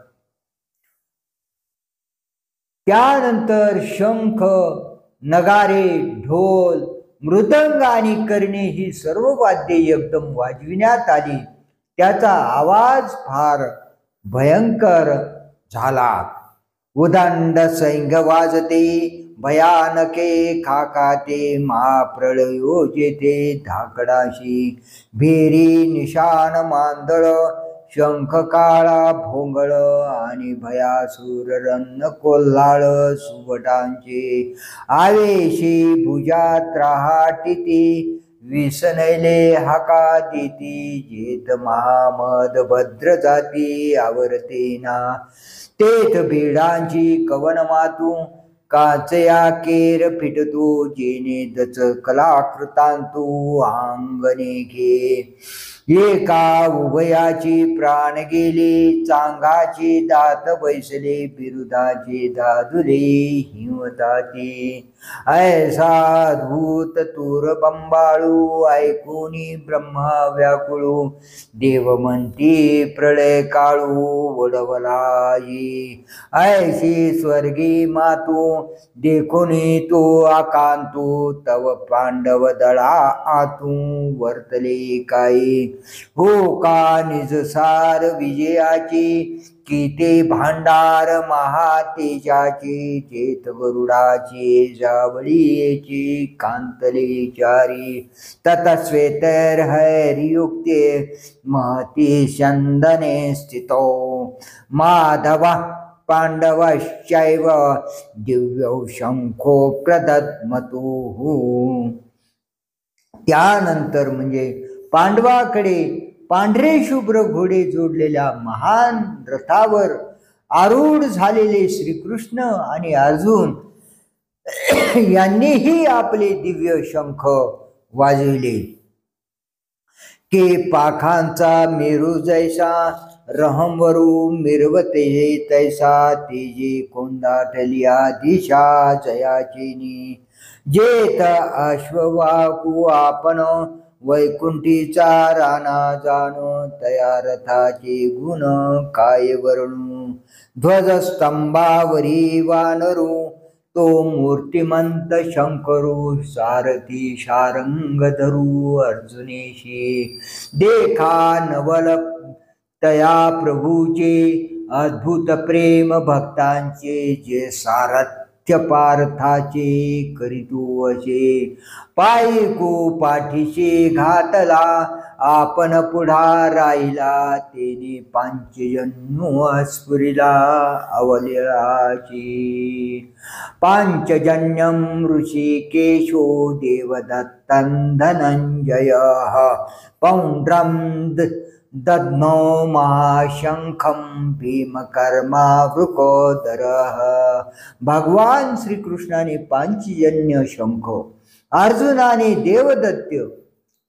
त्यानंतर शंख, नगारे, ढोल, मृदंग आणि कर्णे ही सर्व वाद्ये एकदम वाजविण्यात आली. त्याचा आवाज फार भयंकर झाला. उदंड सैंग वाजते, भयानके खाकाते, महाप्रळयो जेथे धाकडाशी, भेरी निशान मांदळ, शंख काळा भोंगळ, आणि भयासूर रन्न कोल्हाळ सुवटांचे, आवेशी भुजा त्राहाटिती, विसनैले हाका देती, जेत महामद भद्र जाती आवरतेना, तेथ भीडांची कवन मातू, काचया केर फिटतो, जेने दच कलाकृतांतू अंगणे घे, एका उभयाची प्राण गेले, चांगाची दात बैसले, बिरुदाचे दादुले हिंवताते, ऐसा अद्भुत तूर बंबाळू, ऐकूनी ब्रह्मा व्याकुळू, देव म्हणती प्रळय काळू वडवलाई, ऐशी स्वर्गी मातू, देखुनी तो आकांतू, तव पांडव दळा आतू वर्तले काही, हो का निजसार विजयाची, किते भांडार महातेजाची, चेत गरुडाची जावळीची कांतले चारी, ततस्वेतर हरियुक्ते महती चंदने स्थितो, माधवा पांडवश्चैव दिव्यौ शंखो प्रदद्मतुः. त्यानंतर म्हणजे पांडवाकडे पांढरे शुभ्र घोडे जोडलेल्या महान रथावर आरूढ झालेले श्रीकृष्ण आणि अर्जुन यांनीही आपले दिव्य शंख वाजविले. के पाखांचा मेरू जैसा, रहमवरू मिरवते तैसा, तेजे कोंदाटलिया दिशा जयाचेनी, जेत अश्ववाकू आपण, वैकुंठीचा राणा जाणो, तया रथाचे गुण काय वर्णू, ध्वजस्तंभावरी वानरू, तो मूर्तिमंत शंकरू, सारथी शारंग धरू अर्जुनेशी, देखा नवल तया प्रभूचे, अद्भुत प्रेम भक्तांचे, जे सारथ्य पार्थाचे करीतू असे, पायिकू पाठीशी घातला, आपण पुढा राहिला, तेने पांचजन्य स्फुरिला अवलिळाची, पांचजन्यम ऋषिकेशो देवदत्तं धनंजयः, पौंड्रम दद्मो महाशंखम भीमकर्मा वृकोदरः. भगवान श्रीकृष्णाने पांचजन्य शंख, अर्जुनाने देवदत्त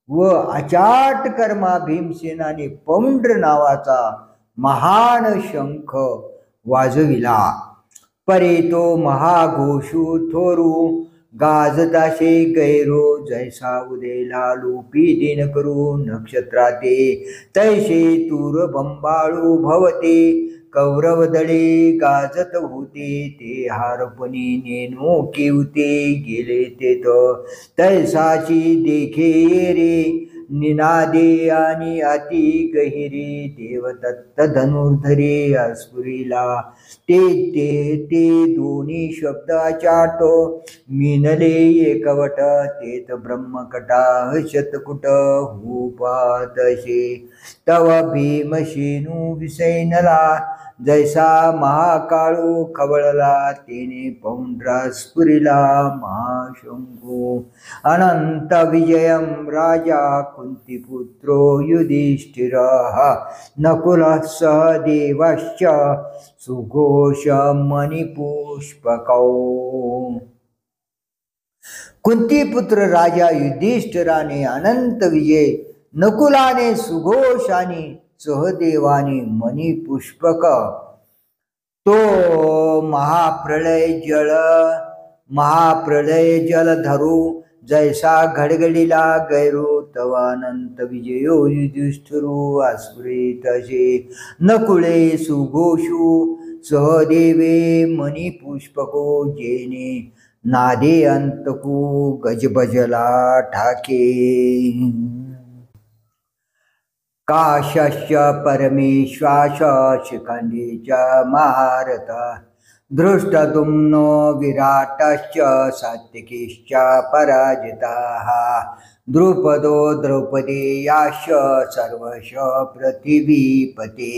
व अचाट कर्मा भीमसेनाने पौंड्र नावाचा महान शंख वाजविला. परे तो महाघोषू थोरू, गाजताशे गैरो, जैसा उदेला लोपी दिन करू नक्षत्राते, तैसे तूर बंबाळू भवते, कौरव दळे गाजत होते, ते हारपणी नेनो केवते गेले तेथ, तैसाची देखे रे निनादे आणि अति गहिरी देवदत्त धनुर्धरे अस्फुरिला ते ते ते दोन्ही शब्दाचाट मिनले एकवट तेत ब्रह्मकटा शतकुट हुपातशे तव भीमशेनू विसैनला जैसा महाकाळू खवळला तेने पौंड्रा स्फुरिला महाशंभू अनंत विजयम राजा कुंतीपुत्रो युधिष्ठिरः नकुलः सहदेवश्च सुघोष मणिपुष्पकौ कुंतीपुत्र राजा युधिष्ठिराने अनंत विजय, नकुलाने सुघोषाने, सहदेवाने मणिपुष्पक तो महाप्रलय जल धरू जैसा घडघडीला गैरो तवानंत विजयो युधिष्ठिरो आस्फुरित असे नकुळे सुघोषू सहदेवे मणिपुष्पको जेने नादे अंतकू गजबजला ठाके काशश्च परमेश्वास शिखंडीच महारथ दृष्टदुम्नो विराटश्च सात्विकीश्च पराजिताः द्रुपदो द्रौपदेयाश्च सर्वश पृथिवीपते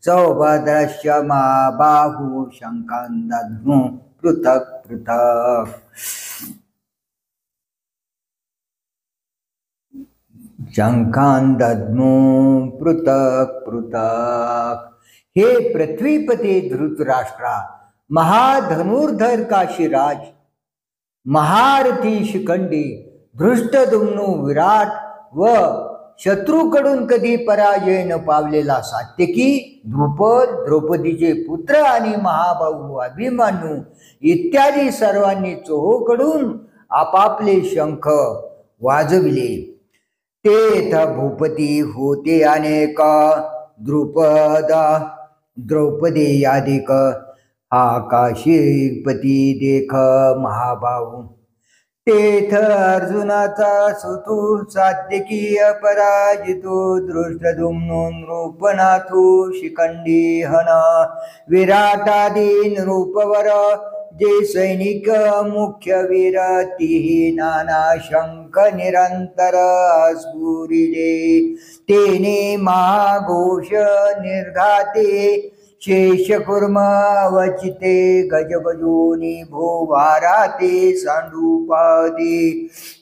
सौभद्रश्च महाबाहु शङ्खान्दध्नु पृथक् पृथक् शंखांदध्नु पृथक पृथक। हे पृथ्वीपती धृतराष्ट्रा, महाधनुर्धर काशीराज, महारथी शिखंडी, धृष्टद्युम्न विराट व शत्रूकडून कधी पराजय न पावलेला सात्यकी, द्रुपद, द्रौपदीचे पुत्र आणि महाबाहू अभिमन्यू इत्यादी सर्वांनी चोहोकडून आपापले शंख वाजविले। तेथ भूपती होते अनेक द्रुपद द्रौपदेयादिक आकाशीपती देख महाबाहू। तेथ अर्जुनाचा सुतू सात्यकी अपराजितो दृष्टद्युम्नो नृपनाथो शिखंडी हन विराटादी नृपवर जे सैनिक मुख्य वीर तिही नाना शंख निरंतर स्फुरिले तेने महाघोष निर्घाते शेषकुर्म वचिते गजबजोनी भोवाराते सांडूपादे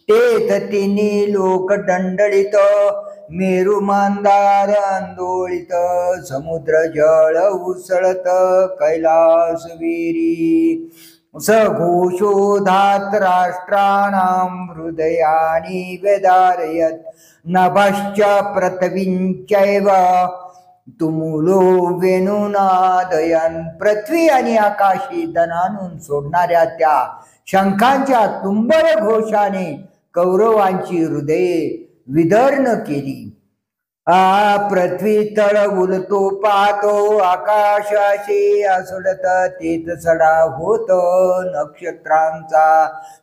तेथ तिन्ही लोक दंडळित मेरु मांदार आंदोळित समुद्र जळ उसळत कैलासवीरी सघोषोधात राष्ट्राणां हृदयानि वेदारयत नभश्च पृथ्वींचैव तुमुलो वेणुनादयन। पृथ्वी आणि आकाशी दणाणून सोडणाऱ्या त्या शंखांच्या तुंबळ घोषाने कौरवांची हृदये विदर्ण केली। पृथ्वी तळ उलतो पाहतो आकाशाशी असडत तेथ सडा होत नक्षत्रांचा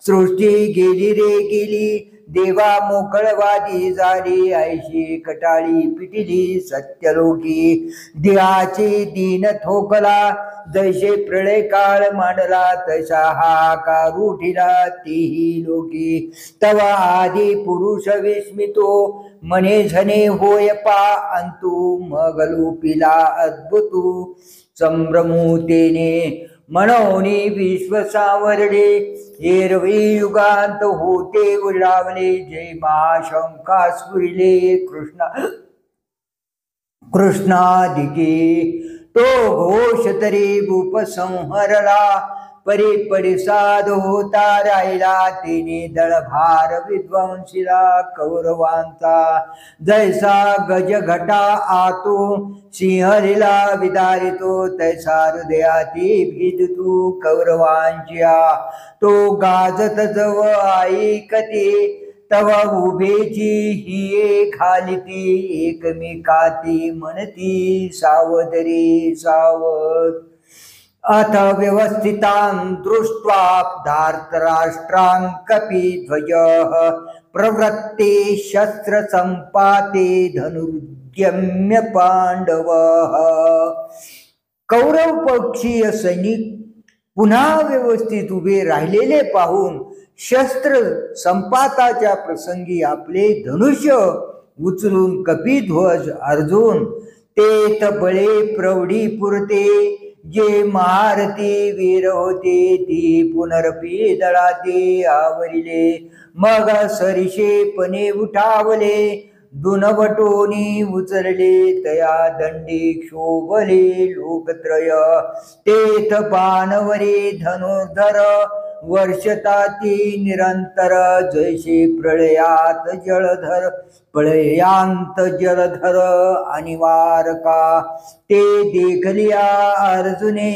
सृष्टी गेली रे गेली देवा मोकळवादी झाली ऐशी कटाळी पिटिली सत्यलोकी देहाची दीन थोकला जैसे प्रळय काळ मांडला तसा हाकार उठिला तीही लोकी तवा आदी पुरुष विस्मितो मने झने होय पा अंतु मगलू पिला अद्भुतू संभ्रमुतेने मनोनी विश्व सावरडे एरवी युगांत होते उडावले जय महाशंका स्फुरिले कृष्णादिके तो घोष तरी भूप संहरला परी परिसाद होता राहिला तिने दळभार विध्वंसीला कौरवांचा जैसा गजघटा आतो सिंहरीला विदारितो तैसा हृदयाती भीदतू कौरवांच्या तो गाजत जव ऐकते तव उभेची ही एक हालिती एकमेकाती म्हणती सावध रे सावध अथ व्यवस्थितान् दृष्ट्वा धार्तराष्ट्रान् कपिध्वजः प्रवृत्ते शस्त्रसम्पाते धनुर्द्यम्य पांडवः. कौरव पक्षीय सैनिक पुन्हा व्यवस्थित उभे राहिलेले पाहून शस्त्र संपाताच्या प्रसंगी आपले धनुष्य उचलून कपिध्वज अर्जुन तेथ बळे प्रौढी पुरते जे महारथी वीर होते ती पुनरपी दळाते आवरिले मग सरिषेपणे उठावले दुनवटोनी उचलले तया दंडी क्षोभले लोकत्रय तेथ बाणवरे धनुर्धर वर्षताती निरंतर जैसे प्रळयात जलधर प्रळयांत जलधर अनिवारका ते देखलिया अर्जुने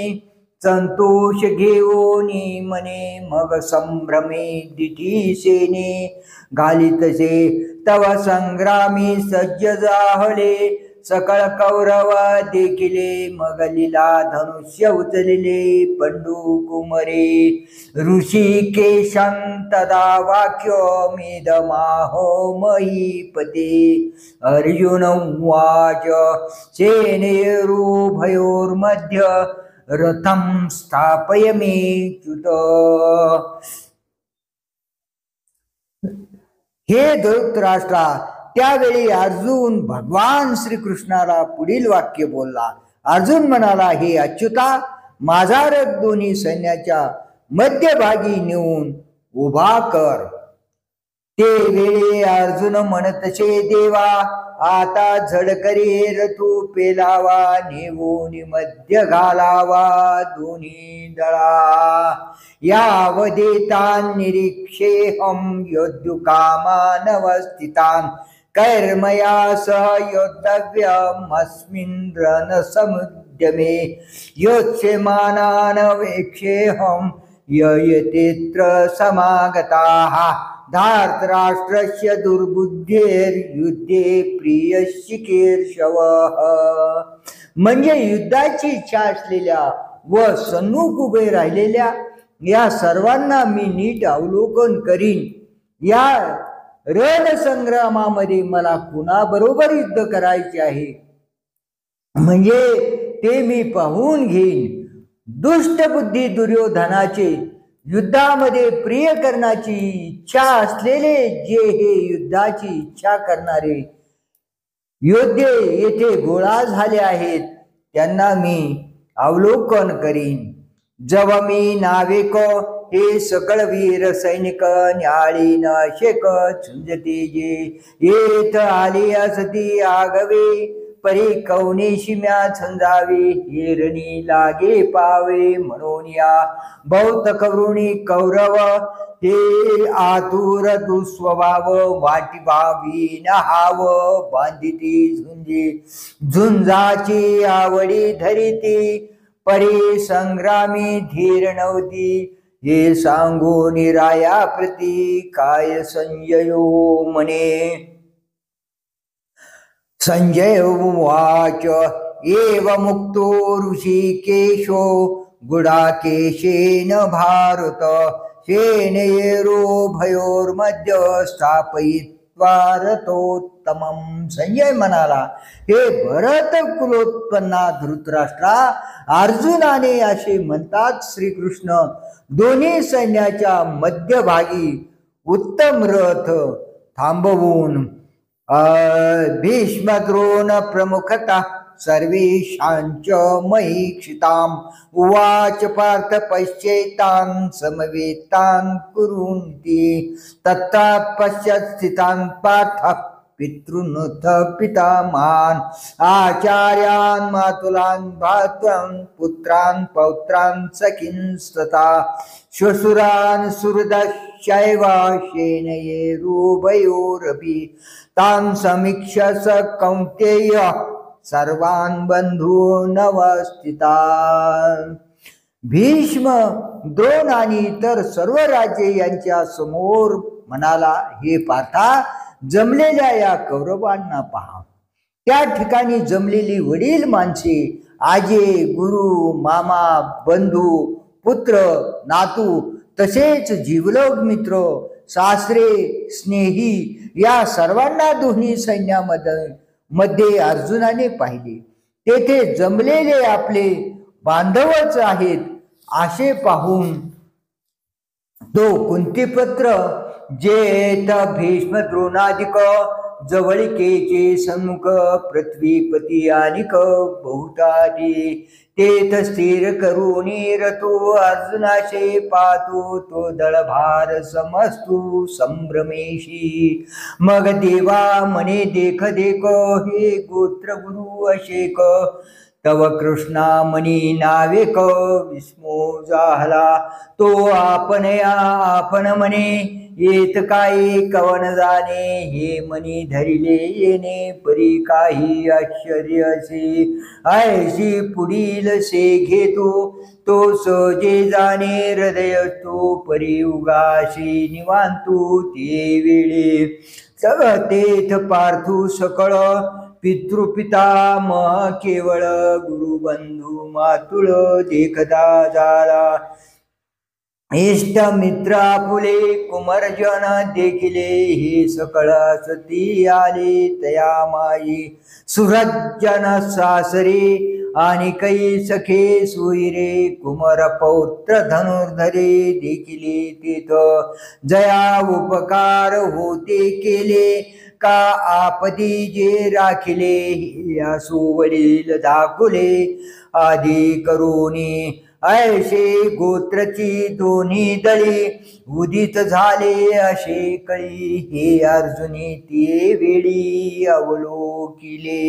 संतोष घेऊनी मने मग संभ्रमे दिठी सेने घालितसे तव संग्रामी सज्ज जाहले सकळ कौरव देखिले मग लीला धनुष्य उचलिले पंडू कुमरे ऋषिकेशंतदा वाक्य मेदमाहो महीपते अर्जुन उवाच सेनेरुभयोर्मध्ये रथं स्थापय मे च्युत. हे धृतराष्ट्रा, त्यावेळी अर्जुन भगवान श्रीकृष्णाला पुढील वाक्य बोलला. अर्जुन म्हणाला, हे अच्युता, माझा रथ दोन्ही सैन्याच्या मध्यभागी नेऊन उभा कर. ते वेळी अर्जुन म्हणतसे देवा आता झडकरी रथू पेलावा नेऊन मध्य घालावा दोन्ही दळा यावदेतान निरीक्षेहम योद्धुकामानवस्थितान कैर्मया सह योद्धव्यमस्मिन् रणसमुद्यमे योत्स्यमानान् वेक्षेहं ययतेऽत्र समागताः धार्तराष्ट्रस्य दुर्बुद्धेर्युद्धे प्रियस्य केशवः. म्हणजे युद्धाची इच्छा असलेल्या व सन्मुख उभे राहिलेल्या या सर्वांना मी नीट अवलोकन करीन. या रणसंग्रामामध्ये मला कुणाबरोबर युद्ध करायचे आहे म्हणजे ते मी पाहून घेईन. दुष्टबुद्धी दुर्योधनाचे युद्धामध्ये प्रिय करण्याची इच्छा असलेले जे हे युद्धाची इच्छा करणारे योद्धे येथे गोळा झाले आहेत त्यांना मी अवलोकन करीन. जेव्हा मी नाविक हे सकळ वीर सैनिक न्याळीन शेक झुंजते जे येथ आली असती आगवे परी कौनेशी म्या झंजावे हिरणी लागे पावे म्हणून या बहुत कवरुणी कौरव ते आतुर दुस्वभाव वाटी भावी नहाव बांधिती झुंजी झुंजाची आवडी धरिती परी संग्रामी धीर नव्हती हे सांगून राया प्रती काय संजयो म्हणे. संजय उवाच एव मुक्तो ऋषिकेशो गुडाकेशेन भारत सेनयोरुभयोर्मध्ये स्थापयित्वा रथोत्तमम्. संजय म्हणाला, हे भरत कुलोत्पन्ना धृतराष्ट्रा, अर्जुनाने असे म्हणतात श्रीकृष्ण दोन्ही सैन्याच्या मध्यभागी उत्तम रथ थांबवून भीष्म द्रोण प्रमुखता सर्वेषांच महीक्षिताम् उवाच पार्थ पश्येतान् समवेतान् कुरुन्ति तत्तात् पश्यत् स्थितान् पार्थ पितॄन्नथ पितामहान् आचार्यान् मातुलान् भ्रातॄन् पुत्रान् पौत्रान् सखींस्तथा श्वशुरान् सुहृदश्चैव सेनयोरुभयोरपि तान् समीक्ष्य स कौन्तेय सर्वान् बंधूनवस्थितान्. भीष्म द्रोण आणि इतर सर्व राजे यांच्या समोर म्हणाला, हे पार्था, जमलेल्या या कौरवांना पहा. त्या ठिकाणी जमलेली वडील माणसे आजे गुरु मामा बंधू पुत्र नातू तसेच जीवलग मित्र सासरे स्नेही या सर्वांना दोन्ही सैन्यामध्ये अर्जुनाने पाहिले. तेथे जमलेले आपले बांधवच आहेत असे पाहून तो कुंतीपुत्र जेथ भीष्म द्रोणादिक जवळिकेचे सन्मुख पृथ्वीपती आणिक बहुतादी तेथ स्थिर करुणी रतो अर्जुनाशे पाहतो तो दळभार समस्तू संभ्रमेशी. मग देवा म्हणे देख देख हे गोत्र गुरु अशेक तव कृष्णा मनी नावेक विस्मो झाला तो आपण म्हणे येत काही कवन जाणे हे मनी धरिले येणे परी काही आश्चर्य असे ऐशी पुढील से घेतो तो सहजे जाणे हृदय तो परी उगाशी निवांतू ते वेळे तेथ पार्थू सकळ पितृपिता मह केवळ गुरुबंधू मातुळ देखता झाला. इष्ट मित्र आपुले कुमरजन देखिले हे सकळ सती आले तया माई सुरजन सासरे आणि कै सखे सुईरे कुमर पौत्र धनुर्धरे देखिले तिथ जया उपकार होते केले का आपदी जे राखिले यासू वडील दाखुले आधी करुणी ऐशे गोत्रची दोन्ही दळी उदित झाले असे कळी हे अर्जुनी ते वेळी अवलोकिले.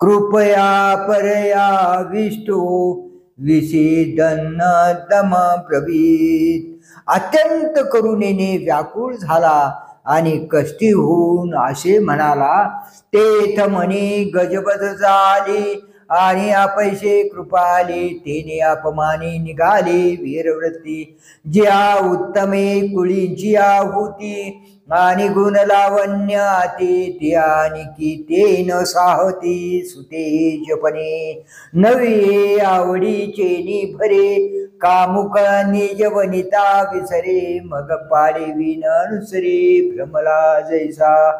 कृपया परया विष्टो विषेदन्न दम प्रवीत. अत्यंत करुणेने व्याकुळ झाला आणि कष्टी होऊन असे म्हणाला तेथ म्हणे गजबज झाली आणि अपैसे कृपाले तेने अपमाने निघाले वीरवृत्ती ज्या उत्तमे कुळींची आहुती आणि गुण लावण्य ते आणि की ते न साहती सुतेजपणे नवी आवडीचे निभरे कामुक निज वनिता विसरे मग पाडे अनुसरे भ्रमला जैसा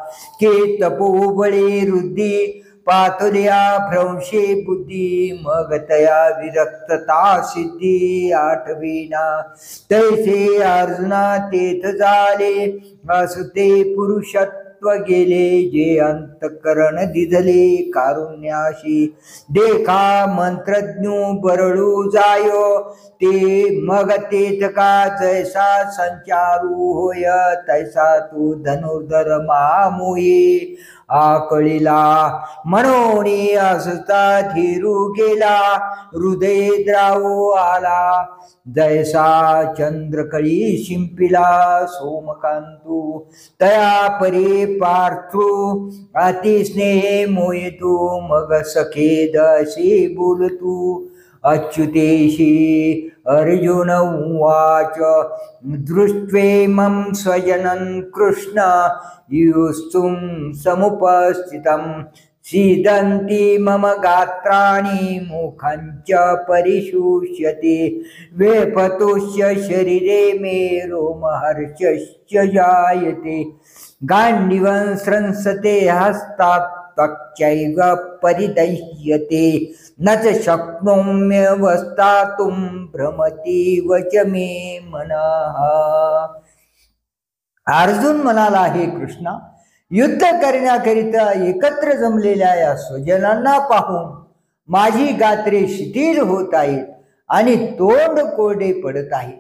के तपोबळे रुद्धी पातुल्या भ्रंशे बुद्धी मग तया विरक्तता सिद्धी आठविना तैसे अर्जुना तेथ झाले असुते पुरुषत्व गेले जे अंतकरण दिधले कारुण्याशी देखा मंत्रज्ञ बरळू जायो ते मग तेथ का जैसा संचारू होय तैसा तू धनुर्धर मामुये आकळीला म्हणून असता धीरू गेला हृदय द्रावो आला जैसा चंद्रकळी शिंपिला सोमकांतू तया परी पार्थू अतिस्नेहे मोहितू मग सखेद अशी बोलतू अच्युतेशी अर्जुन उवाच दृष्ट्वेमं स्वजनं कृष्ण युस्तुं समुपस्थितं सीदन्ति मम गात्राणि मुखञ्च परिशुष्यते वेपतुस्य शरीरे मे रोमहर्षश्च जायते गाण्डीवं स्रंसते हस्तात् त्वच्चैव परिदह्यते न च शक्नोम्यवस्थातुं भ्रमतीव च मे मनः. अर्जुन म्हणाला हे कृष्णा युद्ध करण्याकरिता एकत्र जमलेल्या या स्वजनांना पाहून माझी गात्रे शिथिल होत आहेत आणि तोंड कोरडे पडत आहे.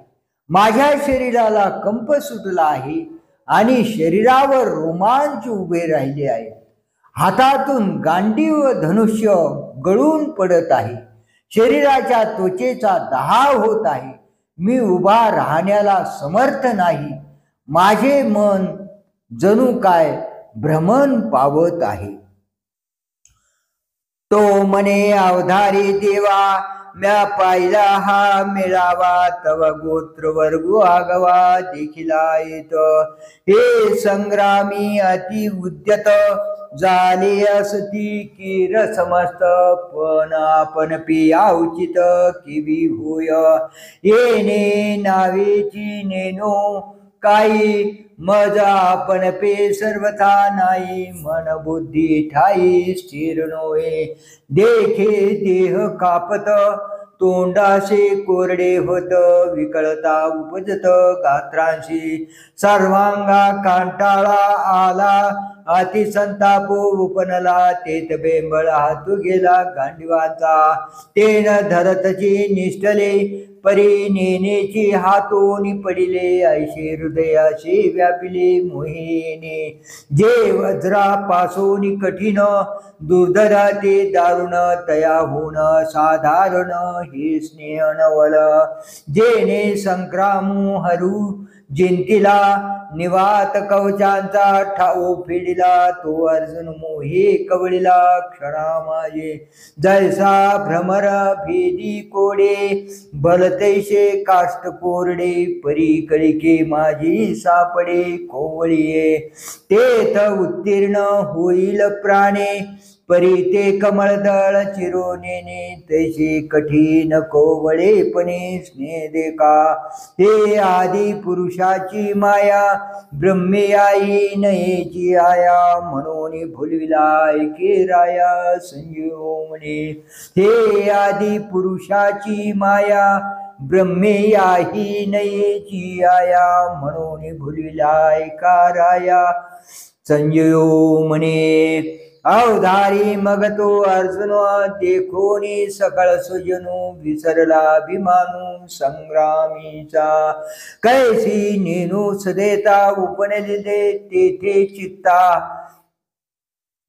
माझ्या शरीराला कंप सुटला आहे आणि शरीरावर रोमांच उभे राहिले आहेत. हातातून गांडी व धनुष्य गळून पडत आहे. शरीराच्या त्वचेचा दहाव होत आहे. मी उभा राहण्याला समर्थ नाही. माझे मन जणू काय भ्रमण पावत आहे. तो म्हणे अवधारी देवा म्या पाहिला हा मिळावा तव गोत्र वर्ग आगवा देखिला येत. हे संग्रामी अति उद्यत झाले असती की रसमस्त, पण आपण पिया उचित किवी होय. येणे नावेची नेनो काही, मज आपण पे सर्वथा नाही. मन बुद्धी ठाई स्थिर नोहे, देखे देह कापत तोंडाशी कोरडे होत. विकळता उपजत गात्रांशी, सर्वांगा कांटाळा आला. अतिसंताप उपनला, तेत बेंबळ हातू गेला गांडीवाचा. तेन धरतची निष्ठले, परी नेनेची हातोनी पडिले. ऐशे हृदयाशी व्यापिले मोहिने, जे वज्रापासून कठीण. दुर्धर ते दारुण, तयाहून साधारण हे स्नेह नवल. जेने संक्रामू हरू जिंतीला, निवात कवचांचा ठाऊ फेडिला. तो अर्जुन मोहे कवळीला, क्षणा माझे जैसा भ्रमर भेदी कोडे. बलतैसे काष्ट कोरडे, परी कळिके माझी सापडे कोवळीये. तेथ उत्तीर्ण होईल प्राणे, परी ते कमळदळ चिरोनेने. तैसे कठीण कोवळेपणे स्नेह देखा, हे आदी पुरुषाची माया. ब्रह्मेयाई नयेची आया, म्हणून भुलविला ऐके राया. संजीव म्हणे, हे आदी पुरुषाची माया. ब्रह्मेयाही नयेची आया, म्हणून भुलविला ऐका राया. संजीव म्हणे, अवधारी मग तो अर्जुन, देखोनी सकळ सुजनू. विसरला अभिमानू संग्रामीचा, कैसी नेनू सदेता. उपनलिले तेथे चित्ता,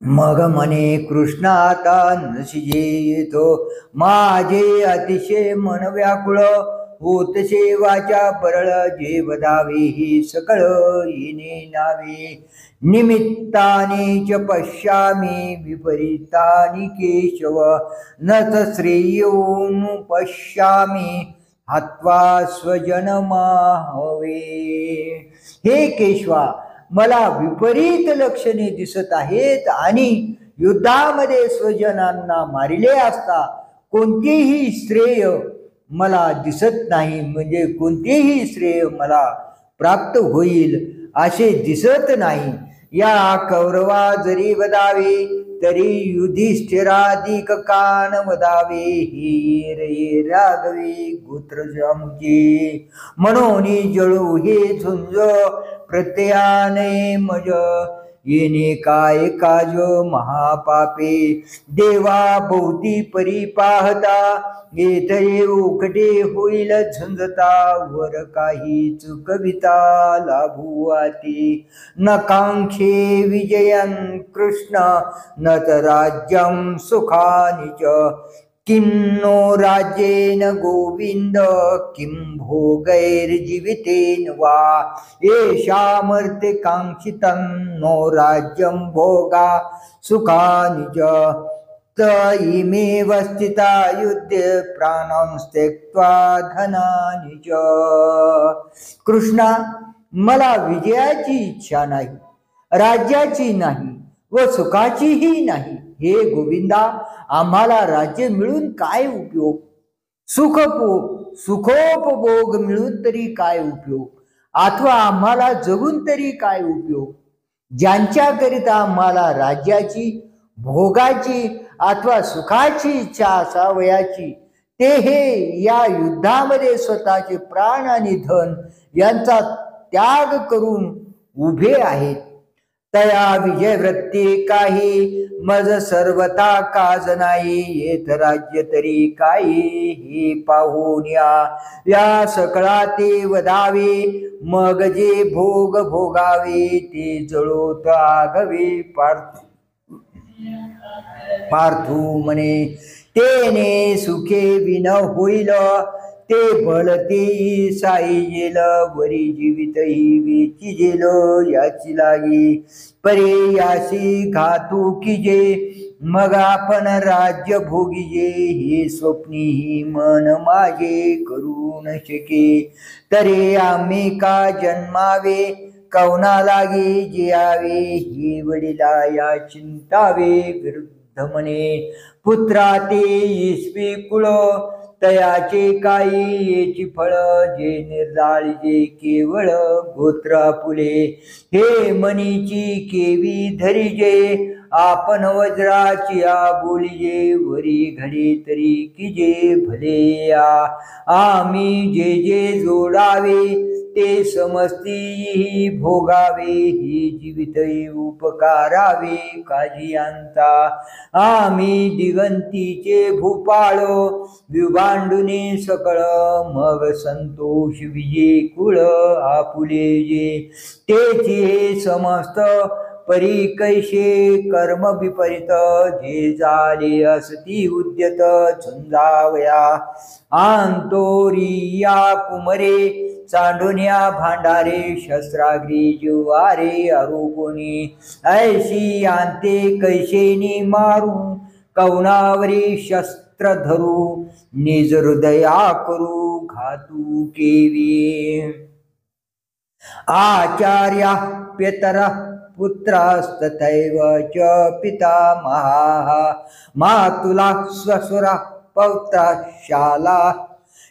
मग म्हणे कृष्ण आता नशिजे येतो. माझे अतिशय मन व्याकुळ, होतसे वाचा परळ. जे वदावे हे सकळ येणे नावे, निमित्ताने च पश्यामी विपरीतानि केशव. नच श्रेयोनु पश्यामी हत्वा स्वजनमाहवे. हे केशवा, मला विपरीत लक्षणे दिसत आहेत आणि युद्धामध्ये स्वजनांना मारिले असता कोणतेही श्रेय मला दिसत नाही. म्हणजे कोणतेही श्रेय मला प्राप्त होईल असे दिसत नाही. या कौरवा जरी वदावे, तरी युधिष्ठिराधिक कान वदावे. हे रे राघवे गोत्रजामुचे, म्हणून जळू हे झुंज. प्रत्ययाने मज येणे काय काज महापापे. देवा भोवती परी पाहता, येथे उकटे होईल झंझता. वर काही चुकविता लाभू आती. नकांक्षे विजयन कृष्ण, नत राज्यम सुखानिच. किन्नो राज्येन गोविंद, किं भोगैर्जीवितेन वा. येषामर्थे कांक्षितं नो राज्यं भोगा सुखानिच. त इमेव स्थिता युद्धे प्राणं त्यक्त्वा धनानि च. कृष्णा, मला विजयाची इच्छा नाही, राज्याची नाही व सुखाचीही नाही. हे गोविंदा, आम्हाला राज्य मिळून काय उपयोग? सुखोपभोग मिळून तरी काय उपयोग? अथवा आम्हाला जगून तरी काय उपयोग? ज्यांच्याकरिता आम्हाला राज्याची, भोगाची अथवा सुखाची इच्छा असावयाची, ते हे या युद्धामध्ये स्वतःचे प्राण आणि धन यांचा त्याग करून उभे आहेत. तया विजय वृत्ती काही, मज सर्वथा काज नाही. येथ राज्य तरी काही, हे पाहून या सकळा ते वदावे. मग जे भोग भोगावे, ते जळोत आगवे. पार्थू म्हणे, तेने सुखे विन होईल. ते भलते साई जेल, वरी जीवित ही वेची जेल. याची लागी परे याशी घातू किजे, मग आपण राज्य भोगिजे. हे स्वप्नी मन माझे करू न शके, तरे आम्ही का जन्मावे. कवना लागे जियावे, ही वडिला या चिंतावे. विरुद्ध म्हणे पुत्रा ते इसवी कुळ, तयाचे काही येची फळ. जे निर्जाळी जे केवळ गोत्रा फुले, हे मनीची केवी धरिजे. आपण वज्राची बोलिजे, वरी घडे तरी की जे भले. आम्ही जे जे जोडावे, ते समस्ती भोगावे. ही जीवित उपकारावे काजियांचा, आम्ही दिगंतीचे भूपाळ. विभांडुने सकळ मग संतोष विजे कुळ. आपुले जे तेची हे समस्त परी कैसे कर्म विपरीत. जे झाले असती उद्यत झुंजावया. आंतोरिया कुमरे चांडोन्या भांडारे. शस्त्राग्री जिवारे आरोपोनी, ऐशी आणते कैसेनी मारू. कवनावरी शस्त्र धरू, निज हृदया करू घातू केवी. आचार्या प्यतर पुत्रास्तथैव च पितामहाः. मातुला स्वसुरा पौत्रा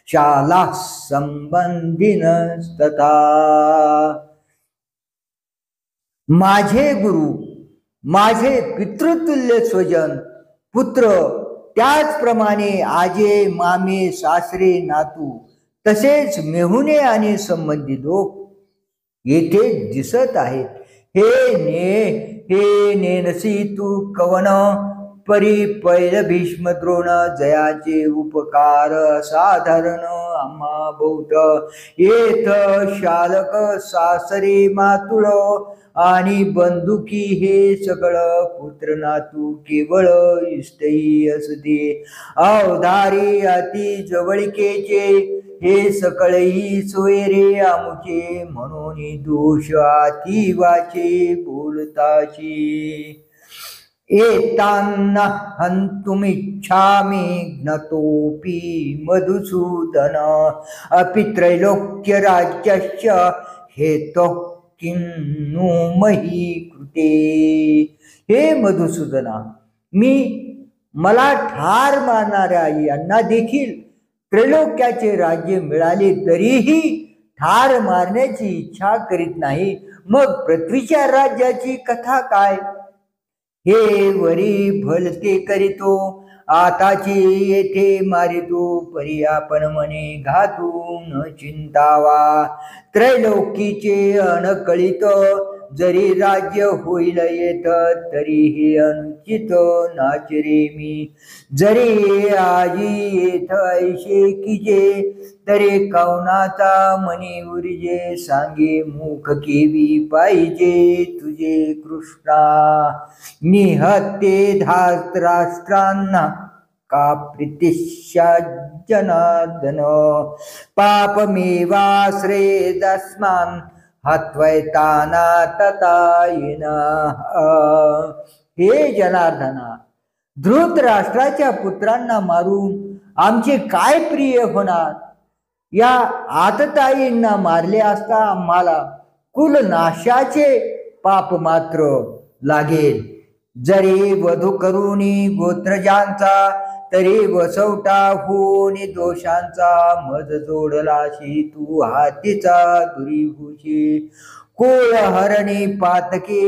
शाला संबंधिनस्तथा. माझे गुरु, माझे पितृतुल्य स्वजन, पुत्र, त्याचप्रमाणे आजे मामे सासरे नातू, तसेच मेहुणे आणि संबंधी लोक येथे दिसत आहेत. हे नेनसी तू कवन, परी पैल भीष्म द्रोण. जयाचे उपकार साधारण आम्हा बहुत. येथ शालक सासरे मातुळ, आणि बंधुकी हे सगळ. पुत्र नातू केवळ इष्टही असते. अवधारी अति जवळिकेचे, हे सकळही सोयरे आमुचे. म्हणून दोष अति वाचे बोलताची. एतांना हंतुमिच्छामि ज्ञतोपि मधुसूदन. अपि त्रैलोक्य राज्यस्य हेतो किन्नु मही कृते. हे मधुसूदना, मला ठार मारणाऱ्या यांना देखील त्रैलोक्याचे राज्य मिळाले तरीही ठार मारण्याची इच्छा करीत नाही. मग पृथ्वीच्या राज्याची कथा काय. हे वरी भलते करीतो, आताची येथे मारितो. परी आपण म्हणे घातू न चिंतावा. त्रैलोकीचे अनकळित, जरी राज्य होईल येत, तरी हे अनुचित नाचरे मी. जरी आजी येथ ऐशे कीजे, तरी कवनाचा मनी उरिजे. सांगे मुख केवी पाहिजे तुझे कृष्णा. निहत्ते धातराष्ट्रांना का प्रीतिशा जनार्दन. पापमेवाश्रेदस्मान् हत्वैताना ततायिना. हे जनार्दना, धृतराष्ट्राच्या पुत्रांना मारून आमचे काय प्रिय होणार. या आतताईंना मारले असता आम्हाला कुलनाशाचे पाप मात्र लागेल. जरी वधू करुणी गोत्रजांचा, तरी वसवटा होऊन दोषांचा. मज जोडलाशी तू हातीचा दुरीभूषी. कुळ हरणी पातके,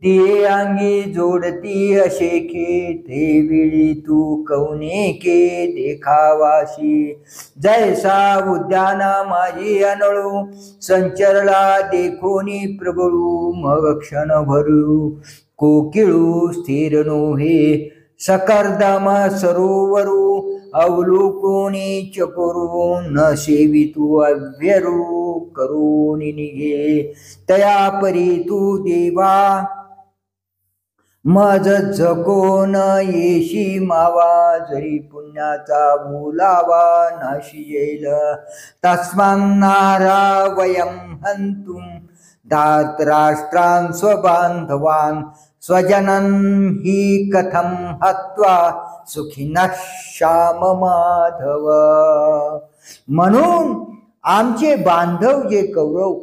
ते अंगी जोडती अशेखे. ते वेळी तू कौनेके देखावाशी. जैसा उद्याना माझी अनळू, संचरला देखोनी प्रबळू. मग क्षण भरू कोकिळू स्थिर नोहे. सकर्दम सरोवरू, अवलोकोनी चकोरू. न सेवितू अव्यरू, करून निघे तया परी तू देवा. मज जगोन येशी मावा. जरी पुण्याचा बोलावा नाशी येईल. तस्मान्नारा वयं हंतुं धातराष्ट्रान् स्वबांधवान्. स्वजनन ही कथम हत्वा सुखिनः श्याम माधव. म्हणून आमचे बांधव जे कौरव,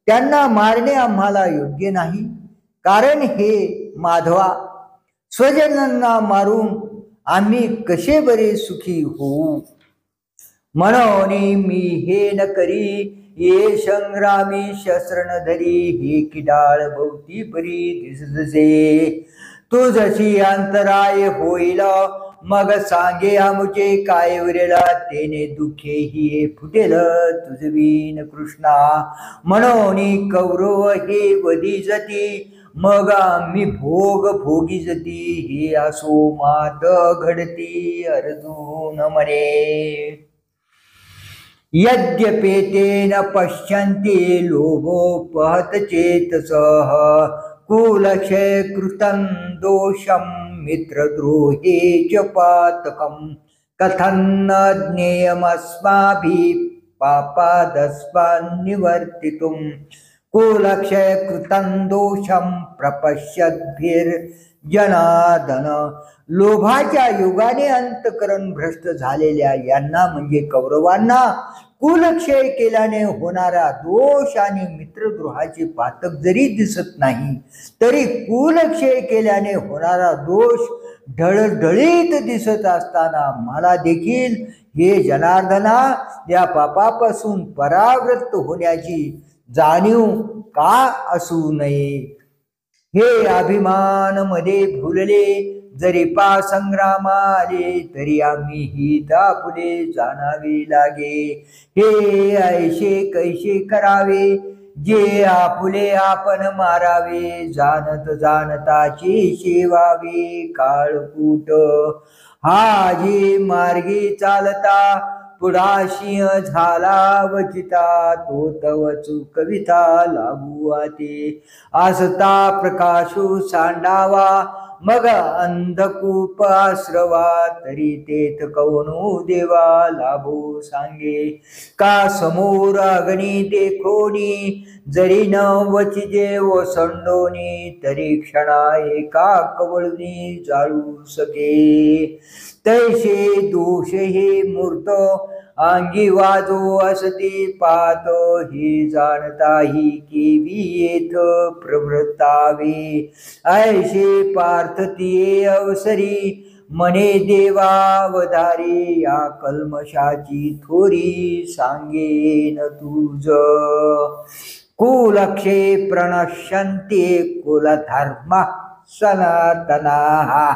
त्यांना मारणे आम्हाला योग्य नाही. कारण हे माधवा, स्वजनांना मारून आम्ही कसे बरे सुखी होऊ. म्हणून मी हे न करी ये संग्रामी शस्त्र न धरी, हे किडाळ भोवती परी दिसतसे. तू जशी अंतराय होईल मग सांगे आमुचे काय उरेला, तेने दुखे ही फुटेल तुझवीन कृष्णा. म्हणून कौरव हे वधी जती, मग आम्ही भोग भोगी जती. हे असो मात घडती अर्जुन म्हणे. यद्यपेतेन पश्यन्ति लोभोपहत चेतसः, कुलक्षय कृतं दोषं मित्रद्रोहे च पातकं. कथन्न ज्ञेयमस्माभिः पापादस्मान् निवर्तितुं, कुलक्षय कृतं दोषं प्रपश्यद्भिर्जनार्दन. लोभाच्या युगाने अंतकरण भ्रष्ट झालेल्या यांना म्हणजे कौरवांना कुलक्षय केल्याने होणारा दोष आणि मित्रद्रोहाचे पातक जरी दिसत नाही, तरी कुलक्षय केल्याने होणारा दोष ढळढळीत दिसत असताना मला देखील हे जनार्दना या पापापासून परावृत्त होण्याची जाणीव का असू नये. हे अभिमान मध्ये भुलले जरी पा संग्राम आले, तरी आम्ही ही दापुले जाणावे लागे. हे ऐशे कैसे करावे जे आपुले आपण मारावे, जाणत जाणताची शेवावे काळकूट. हा जे मार्गी चालता पुढाशी झाला वचिता, तो तवचू कविता लागू आते. आसता प्रकाशू सांडावा मग अंधकूप आश्रवा, तरी तेथ कवनू देवा लाभो सांगे. का समोर अग्नी देखोनी, जरी न वचिजे ओसंडोनी, तरी क्षणा एका कवळनी जाळू सके. तैसे दोष हे मूर्त अंगी वाजो असती पात, हे जाणताही केवी येथ प्रवृत्तावे. ऐशे पार्थतिये अवसरी मने देवावधारी, या कल्मशाची थोरी सांगेन तुझ. कुलक्षे प्रणश्यन्ते कुलधर्म सनातनाः,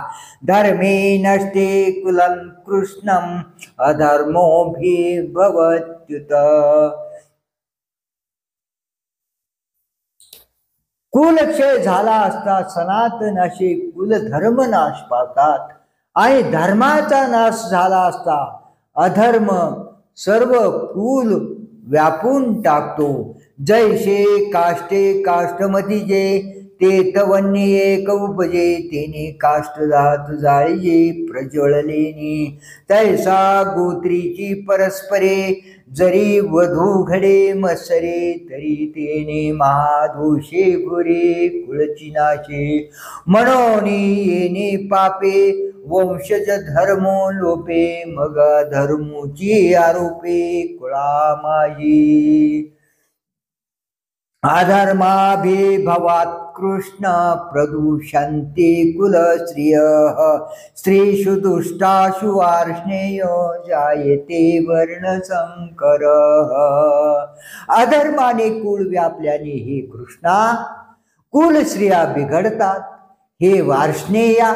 धर्मे नष्टे कुलं कृष्णं अधर्मोऽभिभवत्युत. कुलक्षय झाला असता सनातनाचे कुलधर्म नाश पावतात आणि धर्माचा नाश झाला असता अधर्म सर्व कुल व्यापून टाकतो. जैसे काष्टे काष्टमतीजे, ते तवन्य एक उपजे, तेने काष्टधात जाळीजे प्रज्वळलेनी. तैसा गोत्रीची परस्परे, जरी वधू घडे मत्सरे, तरी तेने महादोषे घोरे कुळची नाशे. म्हणून येणे पापे वंशज धर्मो लोपे, मग धर्मोची आरोपे कुळा माझी. अधर्माभिभवात् कृष्ण प्रदूषन्ते कुल स्त्रियः, स्त्रीषु दुष्टाषु वार्ष्णेय जायते वर्णसंकरः. अधर्माने कुल व्यापल्याने हे कृष्णा कुल स्त्रिया बिघडतात. हे वार्ष्णेया,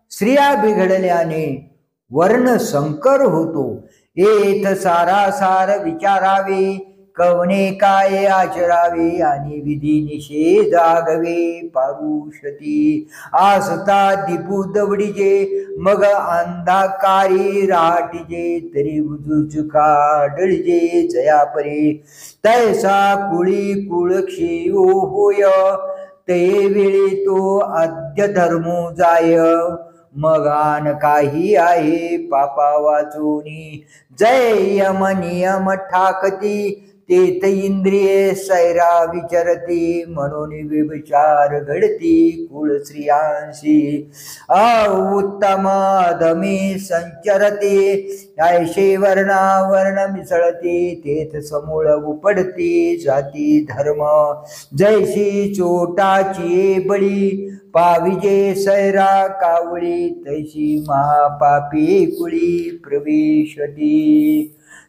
स्त्रिया बिघडल्याने वर्णसंकर होतो. येथ सारासार विचारावे, कवने काय आचरावे, आणि विधी निषेध आगवे पारुषती. आसता दीपू दवडीजे, मग अंधाकारी राटीजे, तरी उजुचुका डळीजे जयापरे. तैसा कुळी कुळक्षेयो होय, ते वेळी तो आद्य धर्मो जाय. मग आन काही आहे पापा वाचोनी, जय यम नियम ठाकती, तेथ इंद्रिये सैरा विचरती म्हणून विचार घडती कुळ स्त्रियांशी उत्तम धमी संचरती ऐशी वर्ण मिसळती तेथ समूळ उपडती जाती धर्म जैशी चोटाची बळी पाविजे सैरा कावळी तैशी महापापी कुळी प्रविशती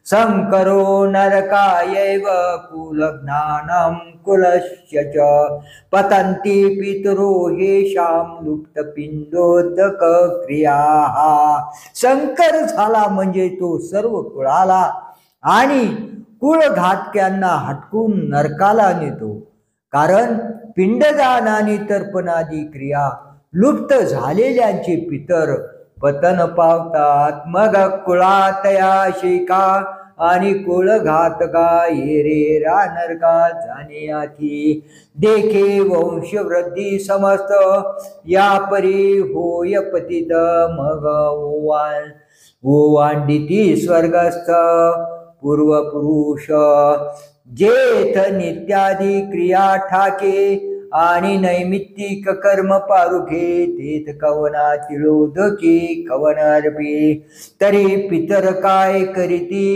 संकरो नरकायैव कुलज्ञानं कुलस्य च पतन्ति पितरो येषां लुप्तपिंडोदक क्रियाः संकर झाला म्हणजे तो सर्व कुळाला आणि कुळघातक्यांना हटकून नरकाला नेतो, कारण पिंडदान आणि तर्पणादी क्रिया लुप्त झालेल्यांचे पितर पतन पावतात. मग कुळातया शिका आणि कुळघातका येरेरा नरका जाणे आधी देखे वंशवृद्धी समस्त या परी होय पतित मग ओवांडिती स्वर्गस्थ पूर्वपुरुष जेथ नित्यादी क्रिया ठाके आणि नैमित्तिक कर्म पारुखे तेथ कवना तिळोदकी कवन अर्पे तरी पितर काय करीती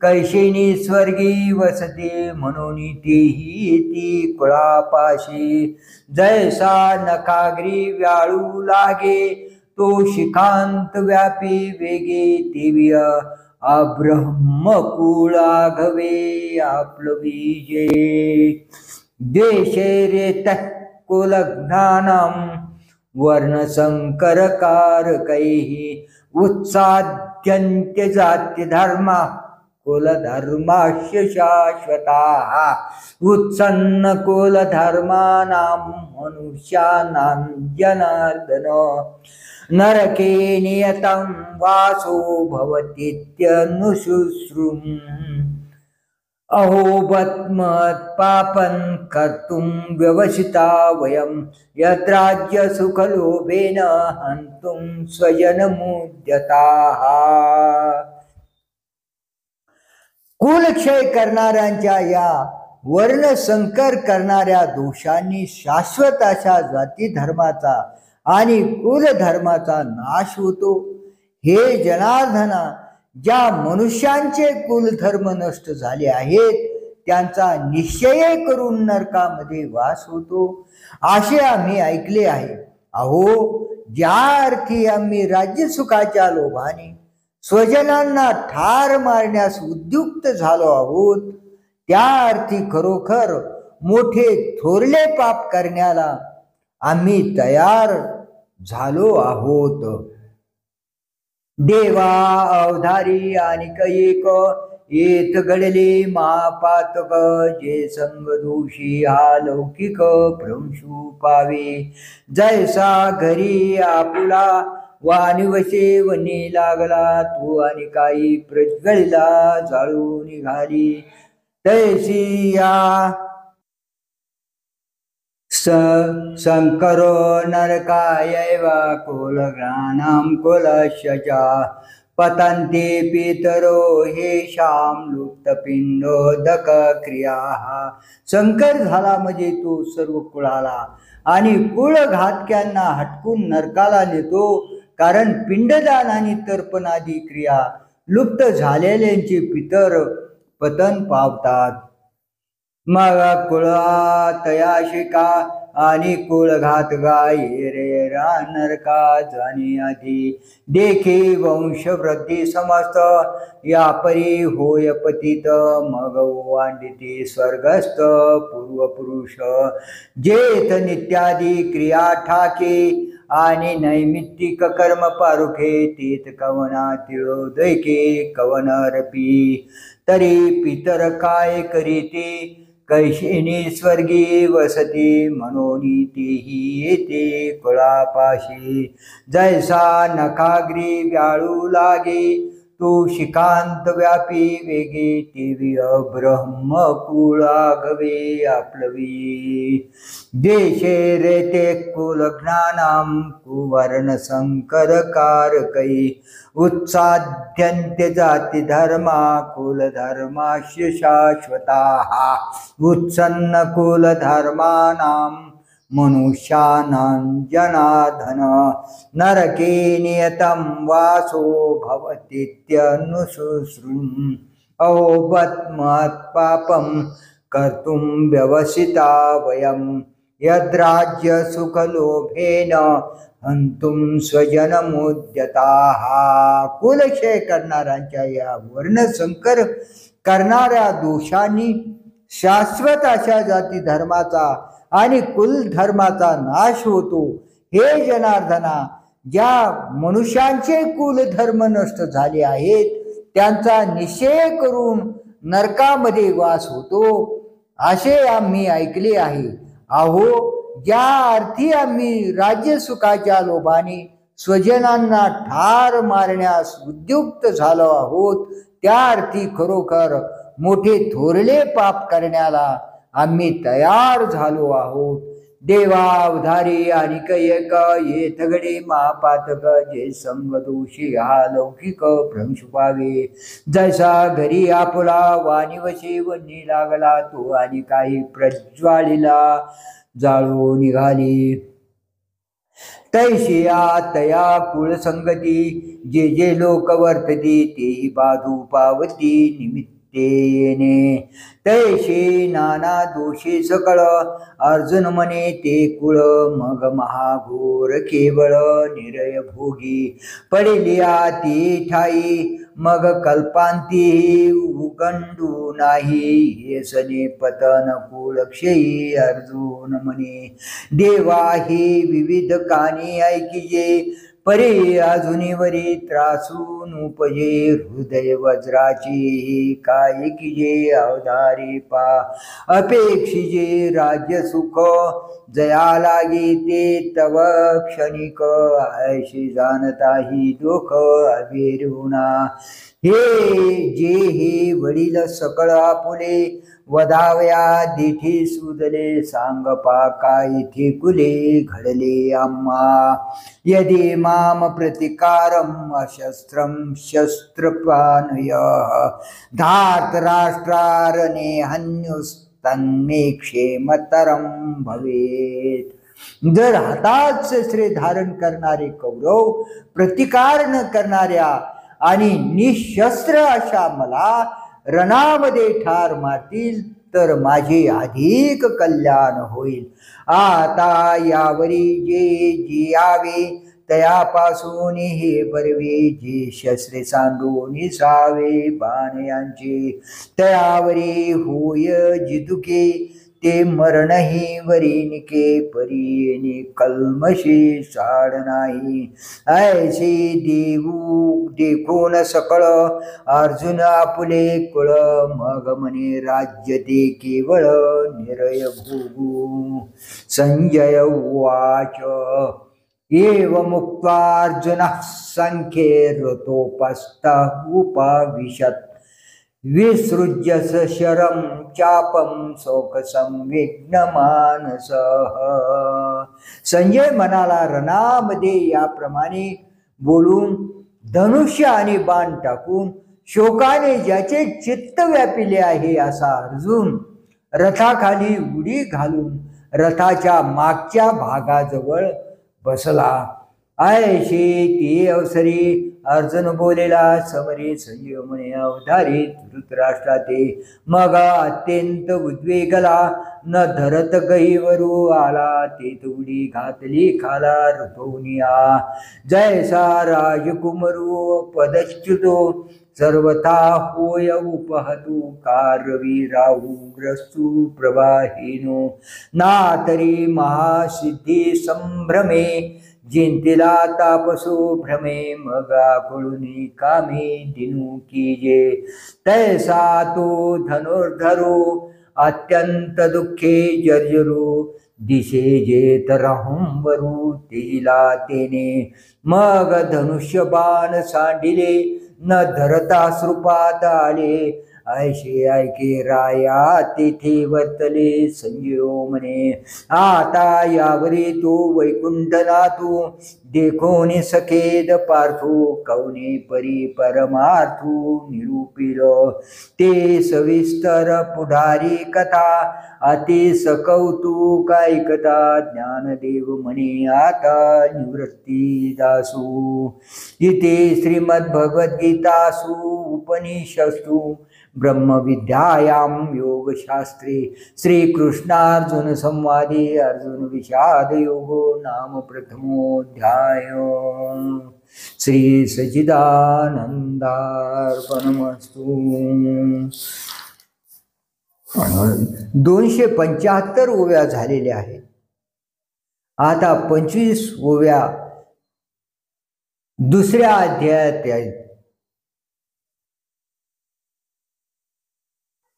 कैशिनी स्वर्गी वसते म्हणून तेही ती कुळापाशी जैसा नखाग्री व्याळू लागे तो शिखांत व्यापी वेगे तेवी अब्रह्मकुळाघवे आपलविजे देशे रेत कुलज्ञानं वर्णसंकरकारकैः उत्साद्यन्त्य जात्यधर्मा कुलधर्मास्य शाश्वताः उत्सन्न कुलधर्माणां मनुष्याणां जनार्दन नरके नियतं वासो भवतीत्यनुशुश्रुम् अहोबत्मत् पापं कर्तुं व्यवसिता वयं यद्राज्य सुखलोभेन हन्तुं स्वजनमुद्यताः कुलक्षय करणाऱ्यांच्या या वर्णसंकर करणाऱ्या दोषांनी शाश्वत अशा जाती धर्माचा आणि कुलधर्माचा नाश होतो. हे जनार्दना, ज्या मनुष्यांचे कुलधर्म नष्ट झाले आहेत त्यांचा निश्चय करून नरकामध्ये वास होतो असे आम्ही ऐकले आहे. अहो, ज्या अर्थी आम्ही राज्यसुखाच्या लोभाने स्वजनांना ठार मारण्यास उद्युक्त झालो आहोत, त्या अर्थी खरोखर मोठे थोरले पाप करण्याला आम्ही तयार झालो आहोत. देवा अवधारी आणि एक येत घडले महापातक जे संग दोषी हा लौकिक प्रंशू पावे जैसा घरी आपुला वानिवशे वनी लागला तो आणि काही प्रज्वलिला जाळू निघाली तैसी या संकरो नरकायैव कुलज्ञानं कुलस्य च पतन्ति पितरो येषां लुप्तपिंडोदक क्रियाः. संकर झाला म्हणजे तो सर्व कुळाला आणि कुळघातक्यांना हटकून नरकाला नेतो, कारण पिंडदान आणि तर्पणादी क्रिया लुप्त झालेल्यांचे पितर पतन पावतात. मग कुळातया शिका आणि कुळघातका येरेरा नरका जाणे आधी देखे वंशवृद्धी समस्त या परी होय पतित मग वांडिती स्वर्गस्थ पूर्वपुरुष जेथ नित्यादी क्रिया ठाके आणि नैमित्तिक कर्म पारुखे तेथ कवना तिळोदके कवन अर्पी तरी पितर काय करीते कैशिनी स्वर्गी वसती म्हणून तेही येते कुळापाशी जैसा नखाग्री व्याळू लागे तू शिकांत व्यापी वेगे तेवी ब्रह्म कुळागवे आपलवी देशे रेते कुलज्ञानां कुवर्ण संकर कारकै उत्साद्यन्ते जाती धर्मा कुलधर्मास्य शाश्वताः उत्सन्न कुलधर्माणां मनुष्याणां जनार्दन नरके नियतं वासो भवतीत्यनुशुश्रुम् अहोबत्मत् पापं कर्तुं व्यवसिता वयं यद्राज्य सुखलोभेन हंतुम स्वजनमुद्यताः कुलक्षय करणाऱ्यांच्या या वर्णसंकर करणाऱ्या दोषांनी शाश्वत अशा जाती धर्माचा आणि कुल धर्माचा नाश होतो. हे जनार्दना, ज्या मनुष्यांचे कुल धर्म नष्ट झाले आहेत त्यांचा निश्चय करून नरकामध्ये वास होतो असे आम्ही ऐकले आहे. अहो, ज्या अर्थी आम्ही राज्य सुखाच्या लोभाने स्वजनांना ठार मारण्यास उद्युक्त झालो आहोत त्या अर्थी खरोखर मोठे थोरले पाप करण्याला आम्ही तयार झालो आहोत. देवावधारी आणि एक ये तगडे महापातक जे संग दोषी हा लौकिक भ्रंश पावे जैसा घरी आपुला वाणीवशी वन्नी लागला तो आणि काही प्रज्वालीला जाळू निघाली तैशी तया कुळसंगती जे जे लोक वर्तती तेही बाधू पावती निमित्तेने तैशी नाना दोषी सकळ अर्जुन म्हणे ते कुळ मग महाघोर केवळ निरय भोगी पडिलिया ती ठाई मग कल्पांती उगंडू नाही हे सने पतन कुळक्षयी अर्जुन म्हणे देवा ही विविध कानी ऐकिजे परी अजुनीवरी त्रासून उपजे हृदय वज्राची काय किजे अवधारी पा अपेक्षिजे राज्य सुख जया लागे ते तव क्षणिक ऐशी जाणताही दुःख अभिरुणा हे जे हे वडील सकळ आपुले वधावया दिठी सुदले सांग पाका इथे कुले घडले आम्हा यदि माम प्रतिकारम अशस्त्रम शस्त्रपानय धार्त राष्ट्रारणे हन्युस्तन्मे क्षेमतरम भवेत. जर हातात शस्त्रे धारण करणारे कौरव प्रतिकार न करणाऱ्या आणि निशस्त्र अशा मला रणामध्ये ठार मारतील तर माझे अधिक कल्याण होईल. आता यावरी जे जियावे तयापासून हे बरवे जे शस्त्रे सांडून सावे बाण यांचे तयावरी होय जितुके ते मरणही वरिनिके परीने कल्मशी साड नाही ऐसे देऊ देखून सकळ अर्जुन आपुले कुळ मग म्हणे राज्य ते केवळ निरय भोगू. संजय उवाच एव मुक्त्वा अर्जुनः संख्ये रतोपस्थ उपाविशत् विसृज्य शरं चापं शोक संविघ्न मानसः. संजय म्हणाला, रणामध्ये याप्रमाणे बोलून धनुष्य आणि बाण टाकून शोकाने ज्याचे चित्त व्यापिले आहे असा अर्जुन रथाखाली उडी घालून रथाच्या मागच्या भागाजवळ बसला. ऐशी ती अवसरी अर्जुन बोलेला समरी संजीव म्हणे अवधारित धृतराष्ट्राते मग अत्यंत उद्वेगला न धरत गहीवरू आला ते उडी घातली खाला रथोनिया जैसा राजकुमरू पदच्युतो सर्वथा होय उपहतु कारवी राहू ग्रस्तु प्रवाहिनो नातरी महासिद्धी संभ्रमे जिंतिला तापसो भ्रमे मग आकुळुनी कामे दिनू कीजे तैसा तो धनुर्धरो अत्यंत दुःखे जर्जरो दिशे जेत रहंवरू तिला तेने मग धनुष्य बाण सांडिले न धरता श्रुपात आले. ऐशे ऐके राया तेथे वर्तले. संजीव म्हणे आता यावरी तू वैकुंठला तू देखोन सखेद पार्थू कवने परी परमार्थू निरूपिल ते सविस्तर पुढारी कथा अति सकौतुक ऐकता. ज्ञानदेव म्हणे आता निवृत्ती दासू इथे श्रीमद्भगवद्गीतासु उपनिषत्सु ब्रह्मविद्यायां योगशास्त्रे श्रीकृष्णार्जुन संवादे अर्जुन विषाद योगो नाम प्रथमोऽध्याय. श्री सच्चिदानंदार्पणमस्तु. 275 ओव्या झालेल्या आहेत. आता 25 ओव्या दुसऱ्या अध्यायात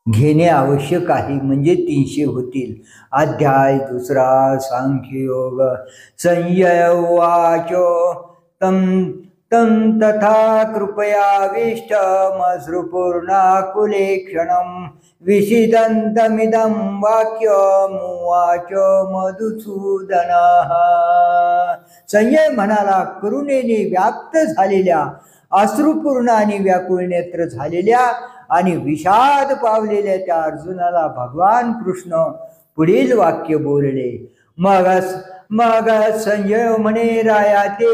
घेणे आवश्यक आहे, म्हणजे 300 होतील. अध्याय दुसरा सांख्ययोग. संजय उवाच तं तथा कृपयाविष्टमश्रुपूर्णाकुले क्षणं विषिदन्तमिदं वाक्यमुवाच मधुसूदनः. संजय म्हणाला, करुणेने व्याप्त झालेल्या, अश्रुपूर्ण आणि व्याकुळ नेत्र झालेल्या आणि विषाद पावलेल्या त्या अर्जुनाला भगवान कृष्ण पुढील वाक्य बोलले. मग संजय म्हणे, राया ते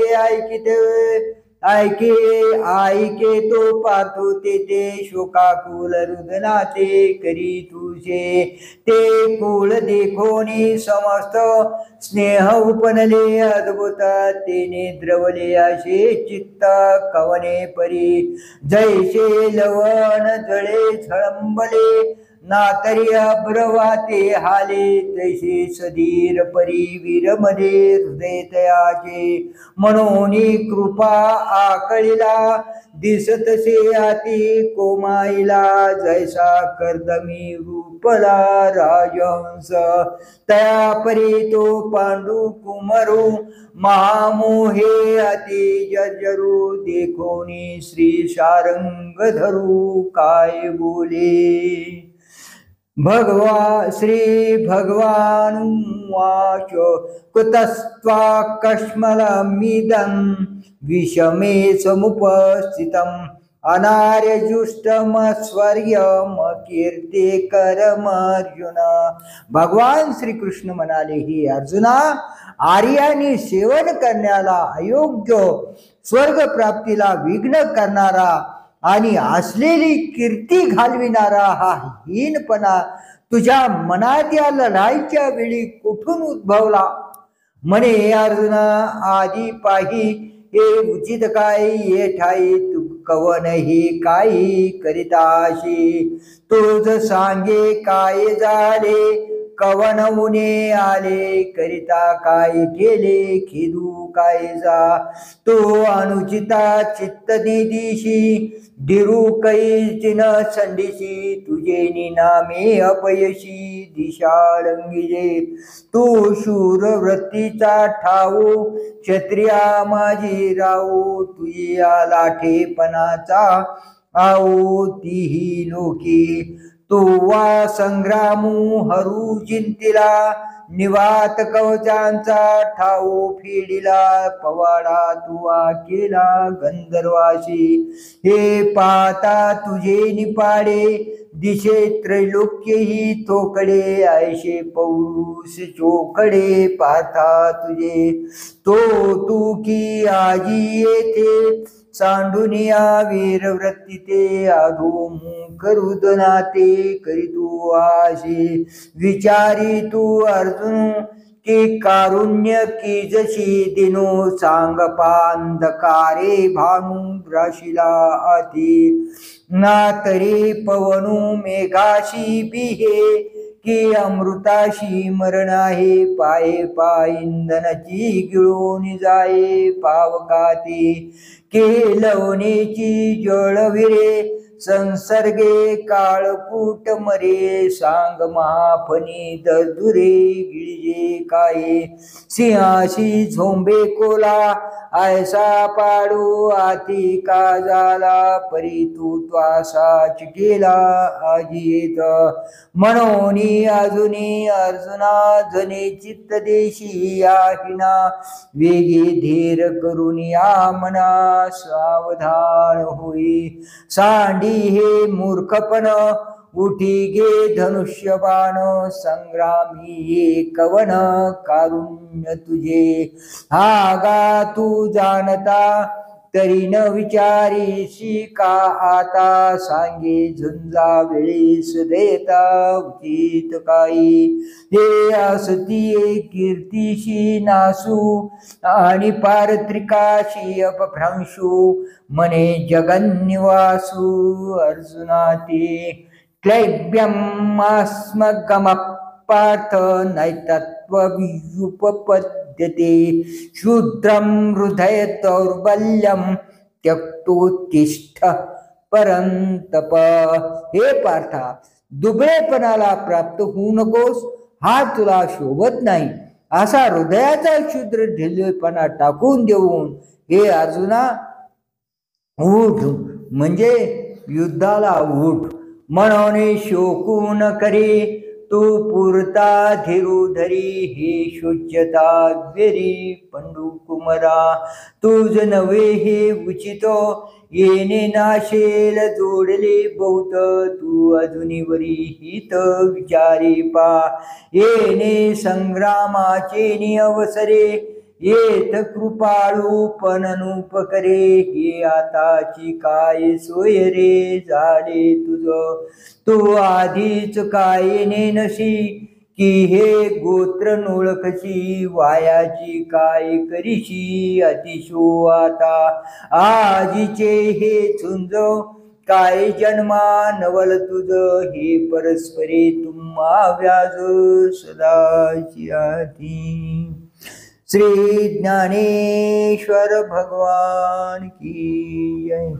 ऐके तो पार्थो ते शोकाकुल रुदनाते करी तुझे ते कुळ देखोनी समस्त स्नेह उपनले अद्भुत तेने द्रवले असे चित्त कवने परी जैसे लवण जळे झळंबले नातरी अभ्रवाते हाले तैसे सधीर परी वीरमध्ये हृदय तयाचे म्हणून कृपा आकळीला दिसतसे आती कोमाईला जैसा कर्दमी रूपला राजहंस तया परी तो पांडू कुमरू महामोहे अति जर्जरू देखोनी श्री शारंग धरू काय बोले. श्री भगवान उवाच कुतस्त्वा कश्मलमिदं विषमे समुपस्थितम् अनार्यजुष्टमस्वर्यमकीर्तिकरमर्जुन. भगवान श्रीकृष्ण म्हणाले, ही अर्जुना, आर्यानी सेवन करण्याला अयोग्य, स्वर्ग प्राप्तीला विघ्न करणारा आणि असलेली कीर्ती घालविणारा हा हीनपणा तुझ्या मनात या लढाईच्या वेळी कुठून उद्भवला. म्हणे अर्जुना, आधी पाही हे उचित काय ये ठाई तू कवन ही काही करिताशी तुझ सांगे काय झाले कवन उने आले करिता काय केले खिदू काय जा तो अनुचिता चित्त निदिशी दिरू कैचिन संडिशी तुझे निनामे अपयशी दिशा लंगिजे तू शूर वृत्तीचा ठाऊ क्षत्रिया माझी राऊ तुझी लाठेपणाचा आऊ तीही लोकी तू वा संग्रामू हरू चिंतिला निवात कवचांचा ठाऊ फिडिला पवाडा तुवा केला गंधर्वाशी हे पाता तुझे निपाडे दिशे त्रैलोक्यही थोकडे ऐशे पौरुष चोकडे पाथा तुझे तो तू की आजी येथे सांडुनिया वीरवृत्ती ते अधोमुख रुदनाते करीतू आशी विचारी तू अर्जुन की कारुण्य की जशी दिनो सांग पांधकारे भानू ग्राशिला अति ना तरी पवनू मेघाशी बिहे की अमृताशी मरण आहे पाये पायंदनाची गिळून जाये पावकाती के लवणेची जळविरे संसर्गे काळकूट मरे सांग महाफणी दर्दुरे गिळजे काय सिंहाशी झोंबे कोला ऐसा पाडू आती का झाला परी तू त्वासाच केला अजित मनोनी अजुनी अर्जुना जने चित्त देशी याहिना वेगी धीर करून या मना सावधान होई सांडी हे मूर्खपण उठी गे धनुष्यबाण संग्रामी ये कवन कारुण्य तुझे हा गा तू जाणता तरी न विचारीशी का आता सांगे झुंजा वेळीस देता उचित काही हे असती कीर्तीशी नासू आणि पारत्रिकाशी अपभ्रंशू मने जगन्निवासू अर्जुना ते क्लैब्यमास्मगमपार्थ नैतत्वव्युपपद्यते शूद्रं हृदय दौर्बल्यं त्यक्तोत्तिष्ठ परंतप हे पार्था दुबळेपणाला प्राप्त होऊ नकोस हा तुला शोभत नाही असा हृदयाचा क्षुद्र ढिल्लेपणा टाकून देऊन हे अर्जुना उठ म्हणजे युद्धाला उठ मनोने शोकू न करे तू पुरता धीरुधरी हे शोच्यता वेरी पंडू कुमरा तुझ नवे हे उचितो येणे नाशेल जोडले बहुत तू अजूनवरी हित विचारी पा येणे संग्रामाचे अवसरे येत कृपाळूपण अनुपकरे हे आताची काय सोय रे झाले तुझ तू आधीच काय नेनशी की हे गोत्र नोळखशी वायाची काय करीशी अतिशो आता आजीचे हे झुंज काय जन्मा नवल तुझ हे परस्परे तुम्हा व्याज सदाची आधी श्री ज्ञानेश्वर भगवान की जय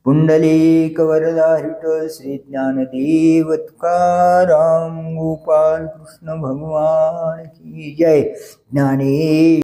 पुंडलिक वरदा विठ्ठल श्री ज्ञानदेव तुकाराम गोपाल कृष्ण भगवान की जय ज्ञाने